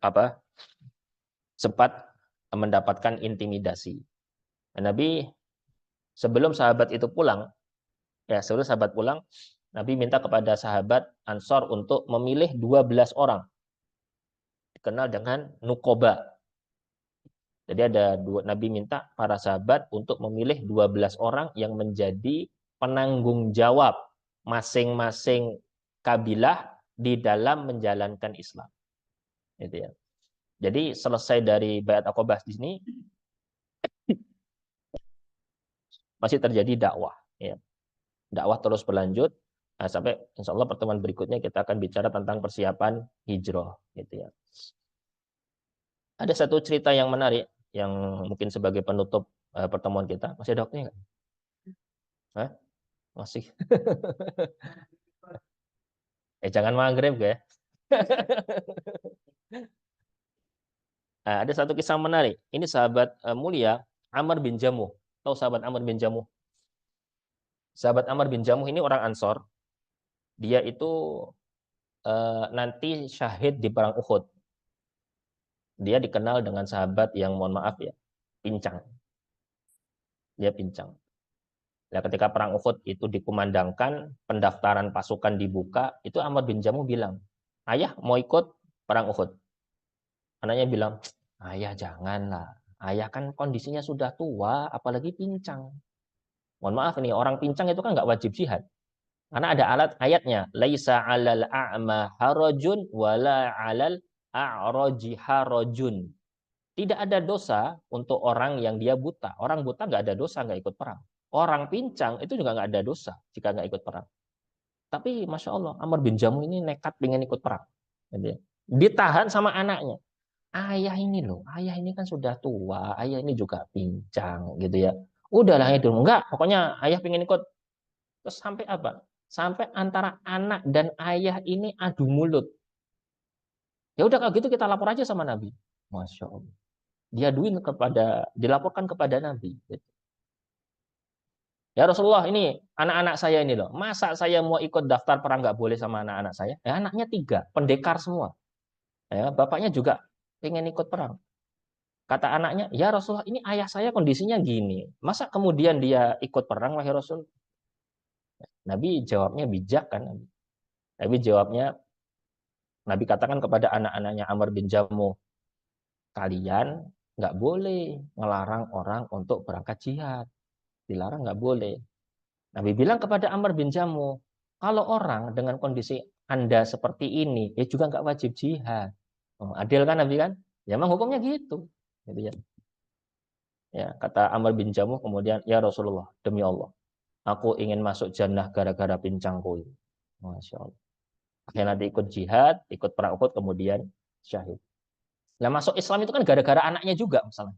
apa sempat mendapatkan intimidasi. Nabi Sebelum sahabat itu pulang, sebelum sahabat pulang, Nabi minta kepada sahabat Ansor untuk memilih 12 orang, dikenal dengan Nukoba. Jadi Nabi minta para sahabat untuk memilih 12 orang yang menjadi penanggung jawab masing-masing kabilah di dalam menjalankan Islam. Gitu ya. Jadi selesai dari Baiat Aqabah di sini masih terjadi dakwah. Ya. Dakwah terus berlanjut sampai insya Allah pertemuan berikutnya kita akan bicara tentang persiapan hijrah. Gitu ya. Ada satu cerita yang menarik yang mungkin sebagai penutup pertemuan kita. Masih ada waktunya nggak? Hah? Masih. Jangan maghrib ya. Ada satu kisah menarik. Ini sahabat mulia Amr bin Jamuh. Tahu sahabat Amr bin Jamuh? Sahabat Amr bin Jamuh ini orang Ansor. Dia itu nanti syahid di perang Uhud. Dia dikenal dengan sahabat yang mohon maaf ya, pincang. Dia pincang. Nah, ketika perang Uhud itu dikumandangkan, pendaftaran pasukan dibuka, itu Amr bin Jamuh bilang, "Ayah mau ikut perang Uhud?" Anaknya bilang, "Ayah janganlah. Ayah kan kondisinya sudah tua, apalagi pincang." Mohon maaf nih, orang pincang itu kan nggak wajib jihad. Karena ada ayatnya, "Laisa 'alal a'ma harajun wala 'alal a'raji harajun." Tidak ada dosa untuk orang yang dia buta. Orang buta nggak ada dosa nggak ikut perang. Orang pincang itu juga nggak ada dosa jika nggak ikut perang. Tapi Masya Allah, Amr bin Jamuh ini nekat pengen ikut perang. Ditahan sama anaknya. Ayah ini loh, ayah ini kan sudah tua, ayah ini juga pincang gitu ya. Udahlah itu, enggak, pokoknya ayah pengen ikut. Terus sampai apa? Sampai antara anak dan ayah ini adu mulut. Ya udah kalau gitu kita lapor aja sama Nabi. Masya Allah. Dilaporkan kepada Nabi. Ya Rasulullah, ini anak-anak saya ini loh. Masa saya mau ikut daftar perang nggak boleh sama anak-anak saya? Ya, anaknya 3, pendekar semua. Ya, bapaknya juga pengen ikut perang. Kata anaknya, ya Rasulullah, ini ayah saya kondisinya gini. Masa kemudian dia ikut perang, wahai Rasul? Nabi jawabnya bijak kan. Nabi jawabnya, Nabi katakan kepada anak-anaknya Amr bin Jamuh, kalian nggak boleh melarang orang untuk berangkat jihad. Dilarang nggak boleh. Nabi bilang kepada Amr bin Jamuh, kalau orang dengan kondisi Anda seperti ini, ya juga nggak wajib jihad. Oh, adil kan Nabi kan? Ya memang hukumnya gitu. Gitu ya. Ya, kata Amr bin Jamuh kemudian, ya Rasulullah, demi Allah, aku ingin masuk jannah gara-gara pincangku ini. Masya Allah. Akhirnya nanti ikut jihad, ikut perang Uhud, kemudian syahid. Nah, masuk Islam itu kan gara-gara anaknya juga misalnya.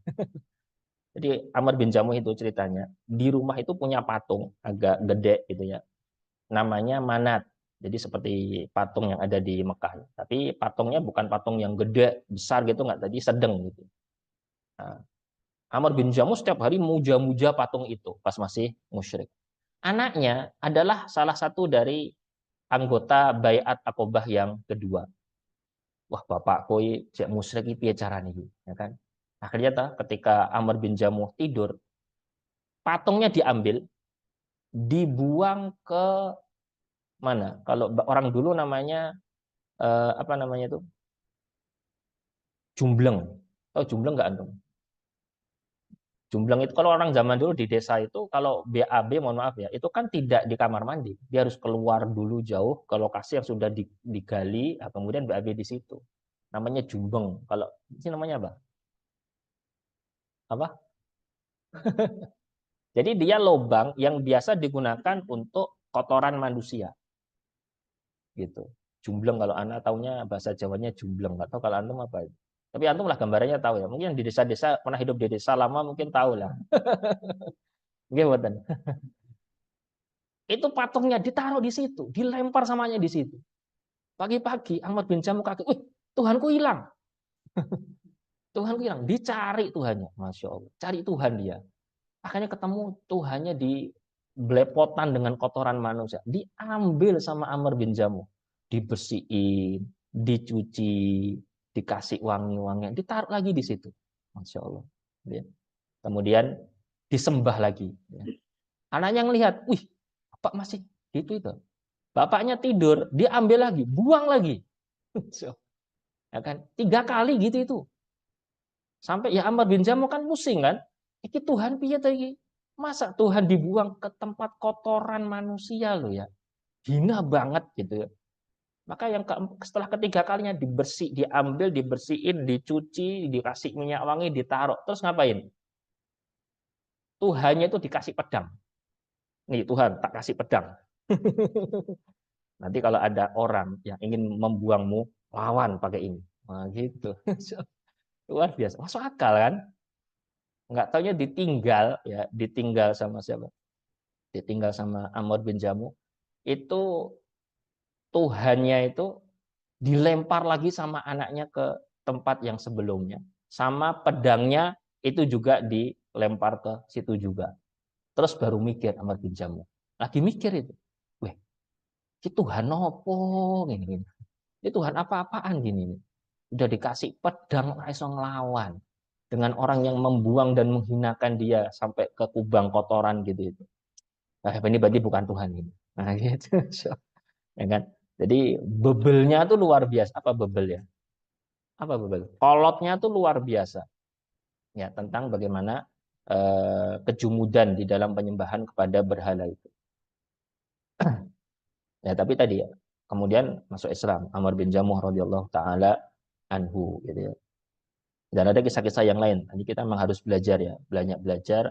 Jadi Amr bin Jamuh itu ceritanya, di rumah itu punya patung agak gede gitu ya. Namanya Manat. Jadi seperti patung yang ada di Mekah. Tapi patungnya bukan patung yang gede, besar gitu nggak, tadi sedang gitu. Nah, Amr bin Jamuh setiap hari muja-muja patung itu pas masih musyrik. Anaknya adalah salah satu dari anggota Baiat Aqabah yang kedua. Wah, bapakku cek musyrik piye carane iki, ya kan? Akhirnya ketika Amr bin Jamuh tidur, patungnya diambil, dibuang ke mana? Kalau orang dulu namanya apa namanya itu? Jumbleng. Tahu jumbleng nggak antum? Jumbleng itu kalau orang zaman dulu di desa itu kalau BAB mohon maaf ya, itu kan tidak di kamar mandi. Dia harus keluar dulu jauh ke lokasi yang sudah digali, kemudian BAB di situ. Namanya jumbeng. Kalau ini namanya apa? Apa? Jadi dia lubang yang biasa digunakan untuk kotoran manusia. Gitu. Jumbleng kalau anak taunya bahasa Jawanya jumbleng. Nggak tahu kalau antum apa itu. Tapi antum lah gambarannya tahu ya. Mungkin di desa-desa pernah hidup di desa lama mungkin tahu lah. Gimana? Itu patungnya ditaruh di situ, dilempar samanya di situ. Pagi-pagi Ahmad bin Jamu kaget, wih Tuhanku hilang. Tuhanku hilang, dicari Tuhannya. Masya Allah, cari Tuhan dia. Akhirnya ketemu Tuhannya di belepotan dengan kotoran manusia. Diambil sama Amr bin Jamu. Dibersihin, dicuci, dikasih wangi-wangian, ditaruh lagi di situ. Masya Allah. Kemudian disembah lagi. Anaknya ngelihat, wih, bapak masih gitu itu. Bapaknya tidur, dia ambil lagi, buang lagi. So, ya kan? 3 kali gitu itu. Sampai ya Ammar bin Jamuh kan pusing kan. Iki Tuhan piye tadi? Masa Tuhan dibuang ke tempat kotoran manusia loh ya. Hina banget gitu ya. Maka yang setelah ketiga kalinya diambil, dibersihin, dicuci, dikasih minyak wangi, ditaruh. Terus ngapain? Tuhannya itu dikasih pedang. Nih Tuhan, tak kasih pedang. Nanti kalau ada orang yang ingin membuangmu, lawan pakai ini. Nah, gitu. Luar biasa. Masuk akal kan? Nggak taunya ditinggal, ya ditinggal sama siapa? Ditinggal sama Amr bin Jamu. Itu Tuhannya itu dilempar lagi sama anaknya ke tempat yang sebelumnya. Sama pedangnya itu juga dilempar ke situ juga. Terus baru mikir Amr bin Jamu. Lagi mikir itu. Weh, ini Tuhan apa gini. Ini Tuhan apa-apaan gini. Udah dikasih pedang iso ngelawan dengan orang yang membuang dan menghinakan dia sampai ke kubang kotoran gitu itu. Nah, ini berarti bukan Tuhan ini. Nah, gitu. Ya kan? Jadi bebelnya tuh luar biasa. Apa bebel ya? Apa bebel? Kolotnya tuh luar biasa. Ya, tentang bagaimana kejumudan di dalam penyembahan kepada berhala itu. Ya, tapi tadi ya, kemudian masuk Islam, Amr bin Jamuh radhiyallahu taala anhu gitu ya. Dan ada kisah-kisah yang lain. Nanti kita memang harus belajar ya, banyak belajar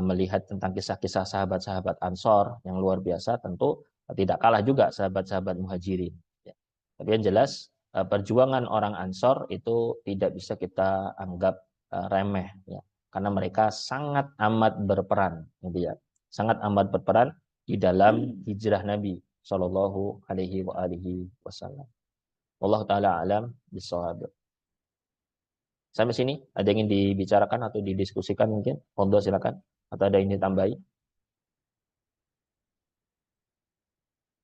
melihat tentang kisah-kisah sahabat-sahabat Ansor yang luar biasa. Tentu tidak kalah juga sahabat-sahabat Muhajirin. Ya. Tapi yang jelas perjuangan orang Ansor itu tidak bisa kita anggap remeh, ya. Karena mereka sangat amat berperan, gitu ya. Sangat amat berperan di dalam hijrah Nabi Shallallahu Alaihi Wasallam. Allah Taala alam bisawab. Sampai sini, ada yang ingin dibicarakan atau didiskusikan mungkin? Monggo silakan. Atau ada yang ditambahi?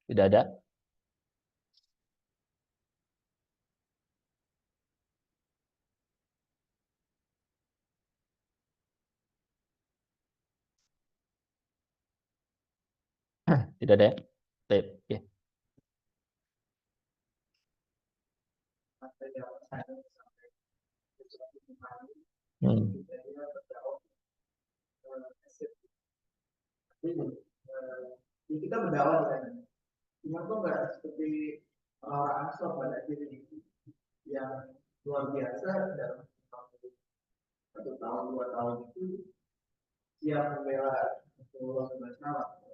Tidak ada? Tidak ada ya? Baik, ya. Hmm. Kita berdakwah kan, cuma kok nggak seperti orang Ansor pada akhirnya yang luar biasa dalam 1 tahun 2 tahun itu siap membela Rasulullah SAW.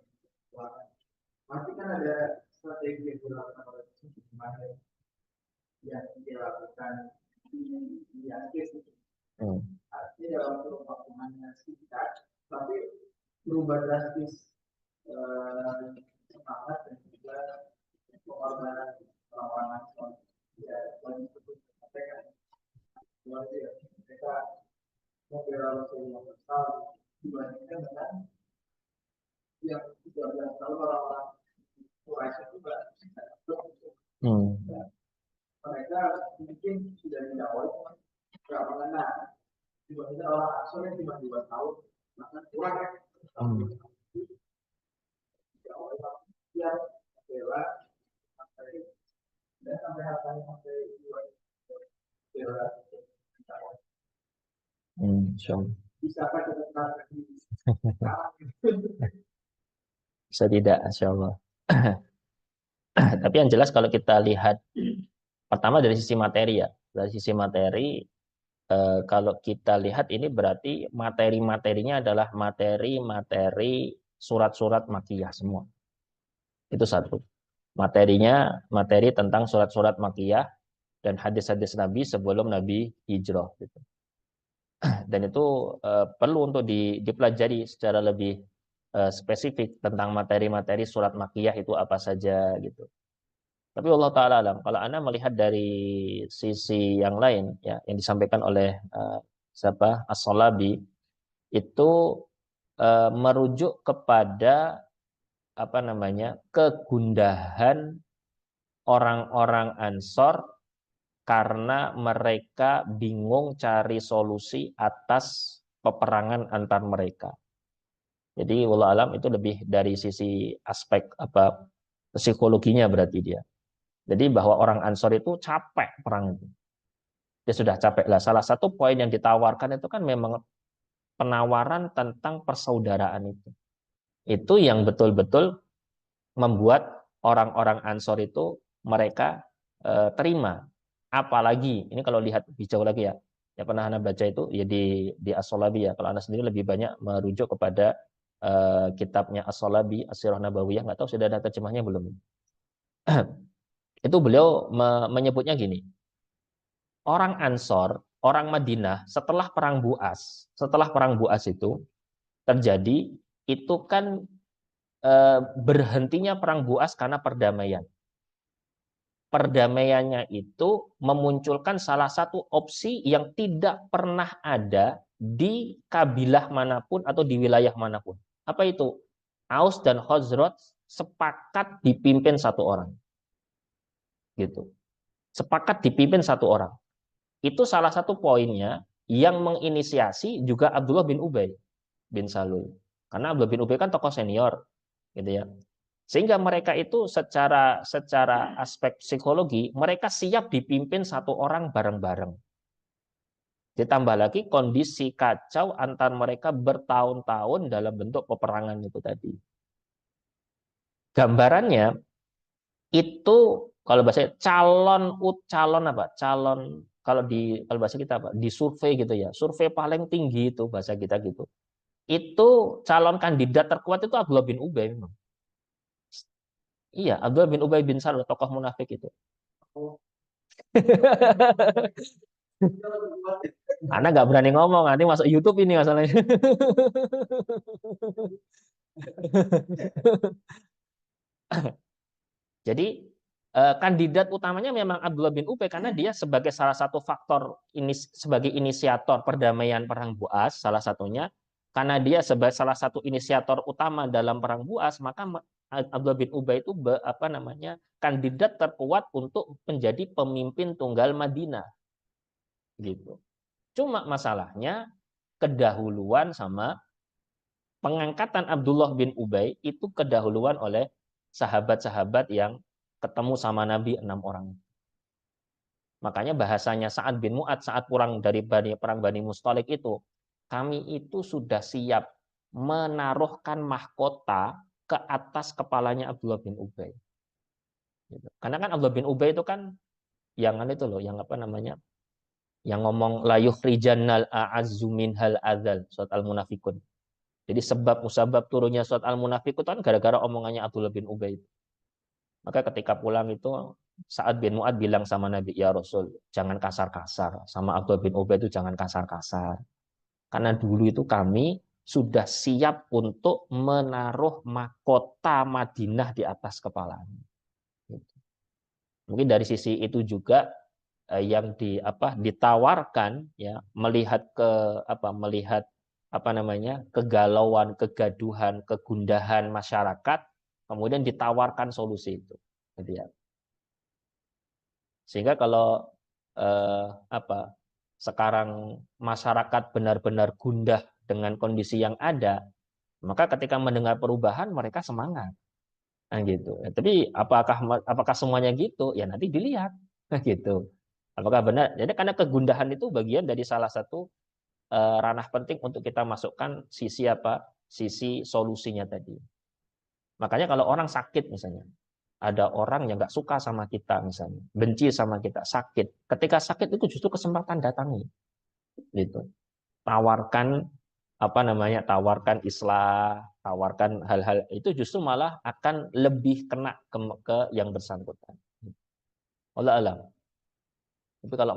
Pasti kan ada strategi yang dilakukan oleh kemarin yang dilakukan di akhir. Artinya dalam perumpamaan sekitar, tapi berubah drastis semangat dan juga pengorbanan orang-orang Ansor. Ya, dan itu sampaikan mereka membela Rasulullah SAW dibandingkan dengan yang 13 tahun orang-orang Quraisy itu mereka mungkin sudah didakwai nggak mengenal dibandingkan orang Ansor yang cuma 2 tahun bahkan kurang ya didakwai dia bela sampai harganya sampai 2 bela bisa pakai tetap Bisa tidak, Insya Allah. Tapi yang jelas kalau kita lihat pertama dari sisi materi ya, dari sisi materi kalau kita lihat ini berarti materi-materinya adalah materi-materi surat-surat makiyah semua. Itu satu. Materinya materi tentang surat-surat makiyah dan hadis-hadis Nabi sebelum Nabi hijrah. Gitu. Dan itu perlu untuk dipelajari secara lebih spesifik tentang materi-materi surat makiyah itu apa saja gitu. Tapi Allah Ta'ala alam, kalau Anda melihat dari sisi yang lain, ya, yang disampaikan oleh siapa As-Salabi, itu merujuk kepada apa namanya kegundahan orang-orang Ansor karena mereka bingung cari solusi atas peperangan antar mereka. Jadi wallahu alam itu lebih dari sisi aspek apa psikologinya berarti dia. Jadi bahwa orang Ansor itu capek perang itu. Dia sudah capek lah. Salah satu poin yang ditawarkan itu kan memang penawaran tentang persaudaraan itu. Itu yang betul-betul membuat orang-orang Ansor itu mereka terima. Apalagi ini kalau lihat lebih jauh lagi ya, ya pernah anda baca itu ya di As-Solabi ya. Kalau anda sendiri lebih banyak merujuk kepada kitabnya As-Solabi, As-Sirah Nabawiyah. Nggak tahu sudah ada terjemahnya belum? Itu beliau menyebutnya gini. Orang Ansor, orang Madinah setelah perang Buas itu terjadi, itu kan berhentinya perang Buas karena perdamaian. Perdamaiannya itu memunculkan salah satu opsi yang tidak pernah ada di kabilah manapun atau di wilayah manapun. Apa itu? Aus dan Khazraj sepakat dipimpin satu orang. Gitu. Sepakat dipimpin satu orang. Itu salah satu poinnya yang menginisiasi juga Abdullah bin Ubay bin Salul. Karena Abdullah bin Ubay kan tokoh senior, gitu ya. Sehingga mereka itu secara aspek psikologi mereka siap dipimpin satu orang bareng-bareng. Ditambah lagi kondisi kacau antar mereka bertahun-tahun dalam bentuk peperangan itu tadi. Gambarannya itu kalau bahasa calon apa? Kalau bahasa kita apa? Di survei gitu ya. Survei paling tinggi itu bahasa kita gitu. Itu calon kandidat terkuat itu Abdullah bin Ubay memang. Iya, Abdullah bin Ubay bin Salul, tokoh munafik itu. Anak nggak berani ngomong, nanti masuk YouTube ini masalahnya. Jadi kandidat utamanya memang Abdullah bin Ubay karena dia sebagai salah satu faktor ini sebagai inisiator perdamaian perang Buas salah satunya karena dia sebagai salah satu inisiator utama dalam perang Buas maka Abdullah bin Ubay itu apa namanya kandidat terkuat untuk menjadi pemimpin tunggal Madinah gitu. Cuma masalahnya kedahuluan sama pengangkatan Abdullah bin Ubay itu kedahuluan oleh sahabat-sahabat yang ketemu sama Nabi 6 orang. Makanya bahasanya Sa'ad bin Mu'ad saat pulang dari perang Bani Mustalik itu, kami itu sudah siap menaruhkan mahkota ke atas kepalanya Abdullah bin Ubay. Karena kan Abdullah bin Ubay itu kan yang itu loh, yang apa namanya, yang ngomong la yukhrijannal a'azzu minhal adzal, surat Al-Munafikun. Jadi sebab musabab turunnya surat Al-Munafikun kan gara-gara omongannya Abdullah bin Ubay. Maka ketika pulang itu Sa'ad bin Mu'ad bilang sama Nabi, ya Rasul, jangan kasar-kasar. Sama Abdullah bin Ubay itu jangan kasar-kasar. Karena dulu itu kami sudah siap untuk menaruh mahkota Madinah di atas kepalanya. Mungkin dari sisi itu juga yang ditawarkan ya melihat kegalauan, kegaduhan, kegundahan masyarakat, kemudian ditawarkan solusi itu. Gitu ya. Sehingga kalau sekarang masyarakat benar-benar gundah dengan kondisi yang ada, maka ketika mendengar perubahan mereka semangat. Nah, gitu. Tapi apakah semuanya gitu? Ya nanti dilihat. Nah, gitu. Apakah benar? Jadi karena kegundahan itu bagian dari salah satu ranah penting untuk kita masukkan sisi solusinya tadi. Makanya kalau orang sakit misalnya, ada orang yang nggak suka sama kita misalnya, benci sama kita, sakit. Ketika sakit itu justru kesempatan datangi, gitu. Tawarkan islah, tawarkan hal-hal itu justru malah akan lebih kena ke yang bersangkutan. Allah alam. Tapi kalau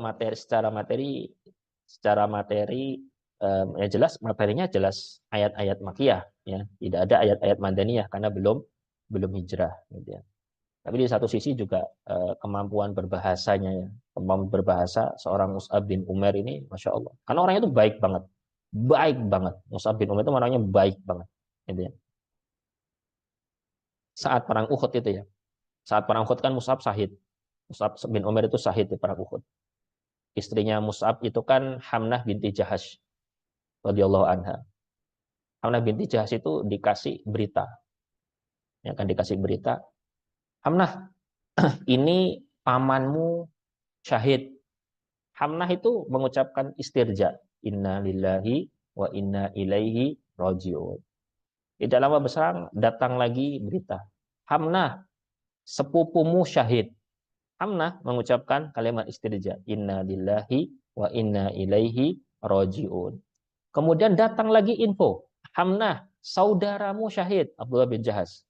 secara materi ya jelas materinya jelas ayat-ayat makiyah ya, tidak ada ayat-ayat madaniyah karena belum hijrah gitu ya. Tapi di satu sisi juga kemampuan berbahasanya ya, kemampuan berbahasa seorang Mus'ab bin Umair ini Masya Allah. Karena orangnya itu baik banget. Baik banget. Mus'ab bin Umair itu orangnya baik banget. Gitu ya. Saat perang Uhud itu ya. Saat perang Uhud kan Mus'ab syahid. Mus'ab bin Umair itu syahid di perang Uhud. Istrinya Mus'ab itu kan Hamnah binti Jahash radhiyallahu anha. Hamnah binti Jahas itu dikasih berita. Ya kan dikasih berita, Hamnah, ini pamanmu syahid. Hamnah itu mengucapkan istirja. Inna lillahi wa inna ilaihi raji'un. Tidak lama berselang datang lagi berita. Hamnah, sepupumu syahid. Hamnah mengucapkan kalimat istirja. Inna lillahi wa inna ilaihi raji'un. Kemudian datang lagi info. Hamnah, saudaramu syahid. Abdullah bin Jahas.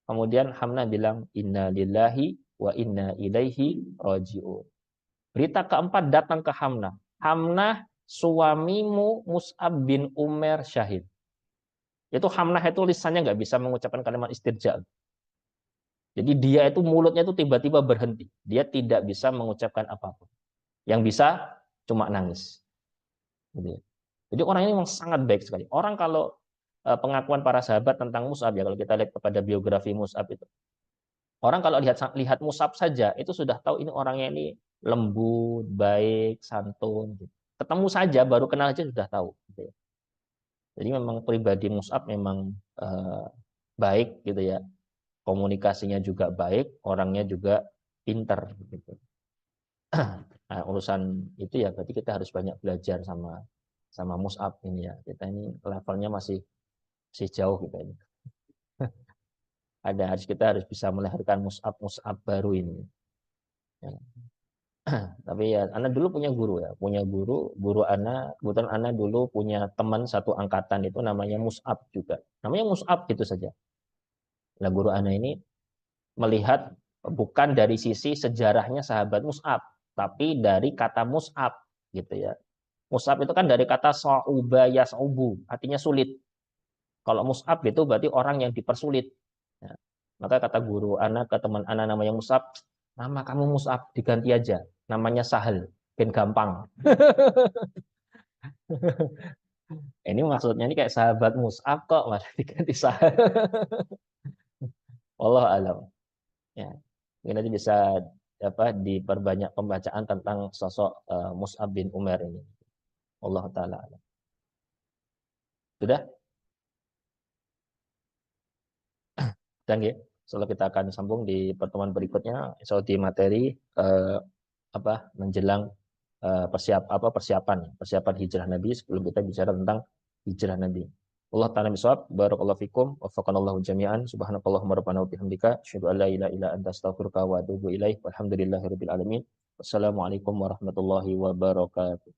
Kemudian Hamnah bilang, Inna lillahi wa inna ilaihi raji'un. Berita keempat datang ke Hamnah. Hamnah, suamimu Mus'ab bin Umair syahid. Itu Hamnah itu lisannya nggak bisa mengucapkan kalimat istirja. Jadi dia itu mulutnya itu tiba-tiba berhenti. Dia tidak bisa mengucapkan apapun. Yang bisa cuma nangis. Jadi orang ini memang sangat baik sekali. Orang kalau pengakuan para sahabat tentang Mus'ab, ya kalau kita lihat kepada biografi Mus'ab itu, orang kalau lihat Mus'ab saja itu sudah tahu ini orangnya ini lembut, baik, santun. Gitu. Ketemu saja baru kenal aja sudah tahu. Gitu ya. Jadi memang pribadi Mus'ab memang baik gitu ya. Komunikasinya juga baik, orangnya juga pinter. Gitu. Nah, urusan itu ya berarti kita harus banyak belajar sama Mus'ab ini ya. Kita ini levelnya masih jauh kita ini. Kita harus bisa melahirkan Mus'ab baru ini. Ya. Tapi ya, Ana dulu punya guru ya, guru Ana, kebetulan Ana dulu punya teman satu angkatan itu namanya Mus'ab juga. Namanya Mus'ab gitu saja. Nah, guru Ana ini melihat bukan dari sisi sejarahnya sahabat Mus'ab, tapi dari kata Mus'ab gitu ya. Mus'ab itu kan dari kata sa'uba yas'ubu, artinya sulit. Kalau Mus'ab itu berarti orang yang dipersulit. Ya. Maka kata guru Ana ke teman Ana namanya Mus'ab, nama kamu Mus'ab diganti aja, namanya Sahal, ben gampang. Ini maksudnya ini kayak sahabat Mus'ab kok, malah diganti Sahal. Allah alam. Ya, mungkin nanti bisa diperbanyak pembacaan tentang sosok Mus'ab bin Umair ini. Allah taala alam. Sudah? Dan ya, soalnya kita akan sambung di pertemuan berikutnya, di materi menjelang persiapan hijrah Nabi sebelum kita bicara tentang hijrah Nabi. Allah ta'ala bisawab, barakallahu fikum, wafaqanallahu jami'an, subhanakallahumma rabbana wa bihamdika, asyhadu an la ilaha illa anta astaghfiruka wa atubu ilaik, walhamdulillahirabbil alamin. Wassalamualaikum warahmatullahi wabarakatuh.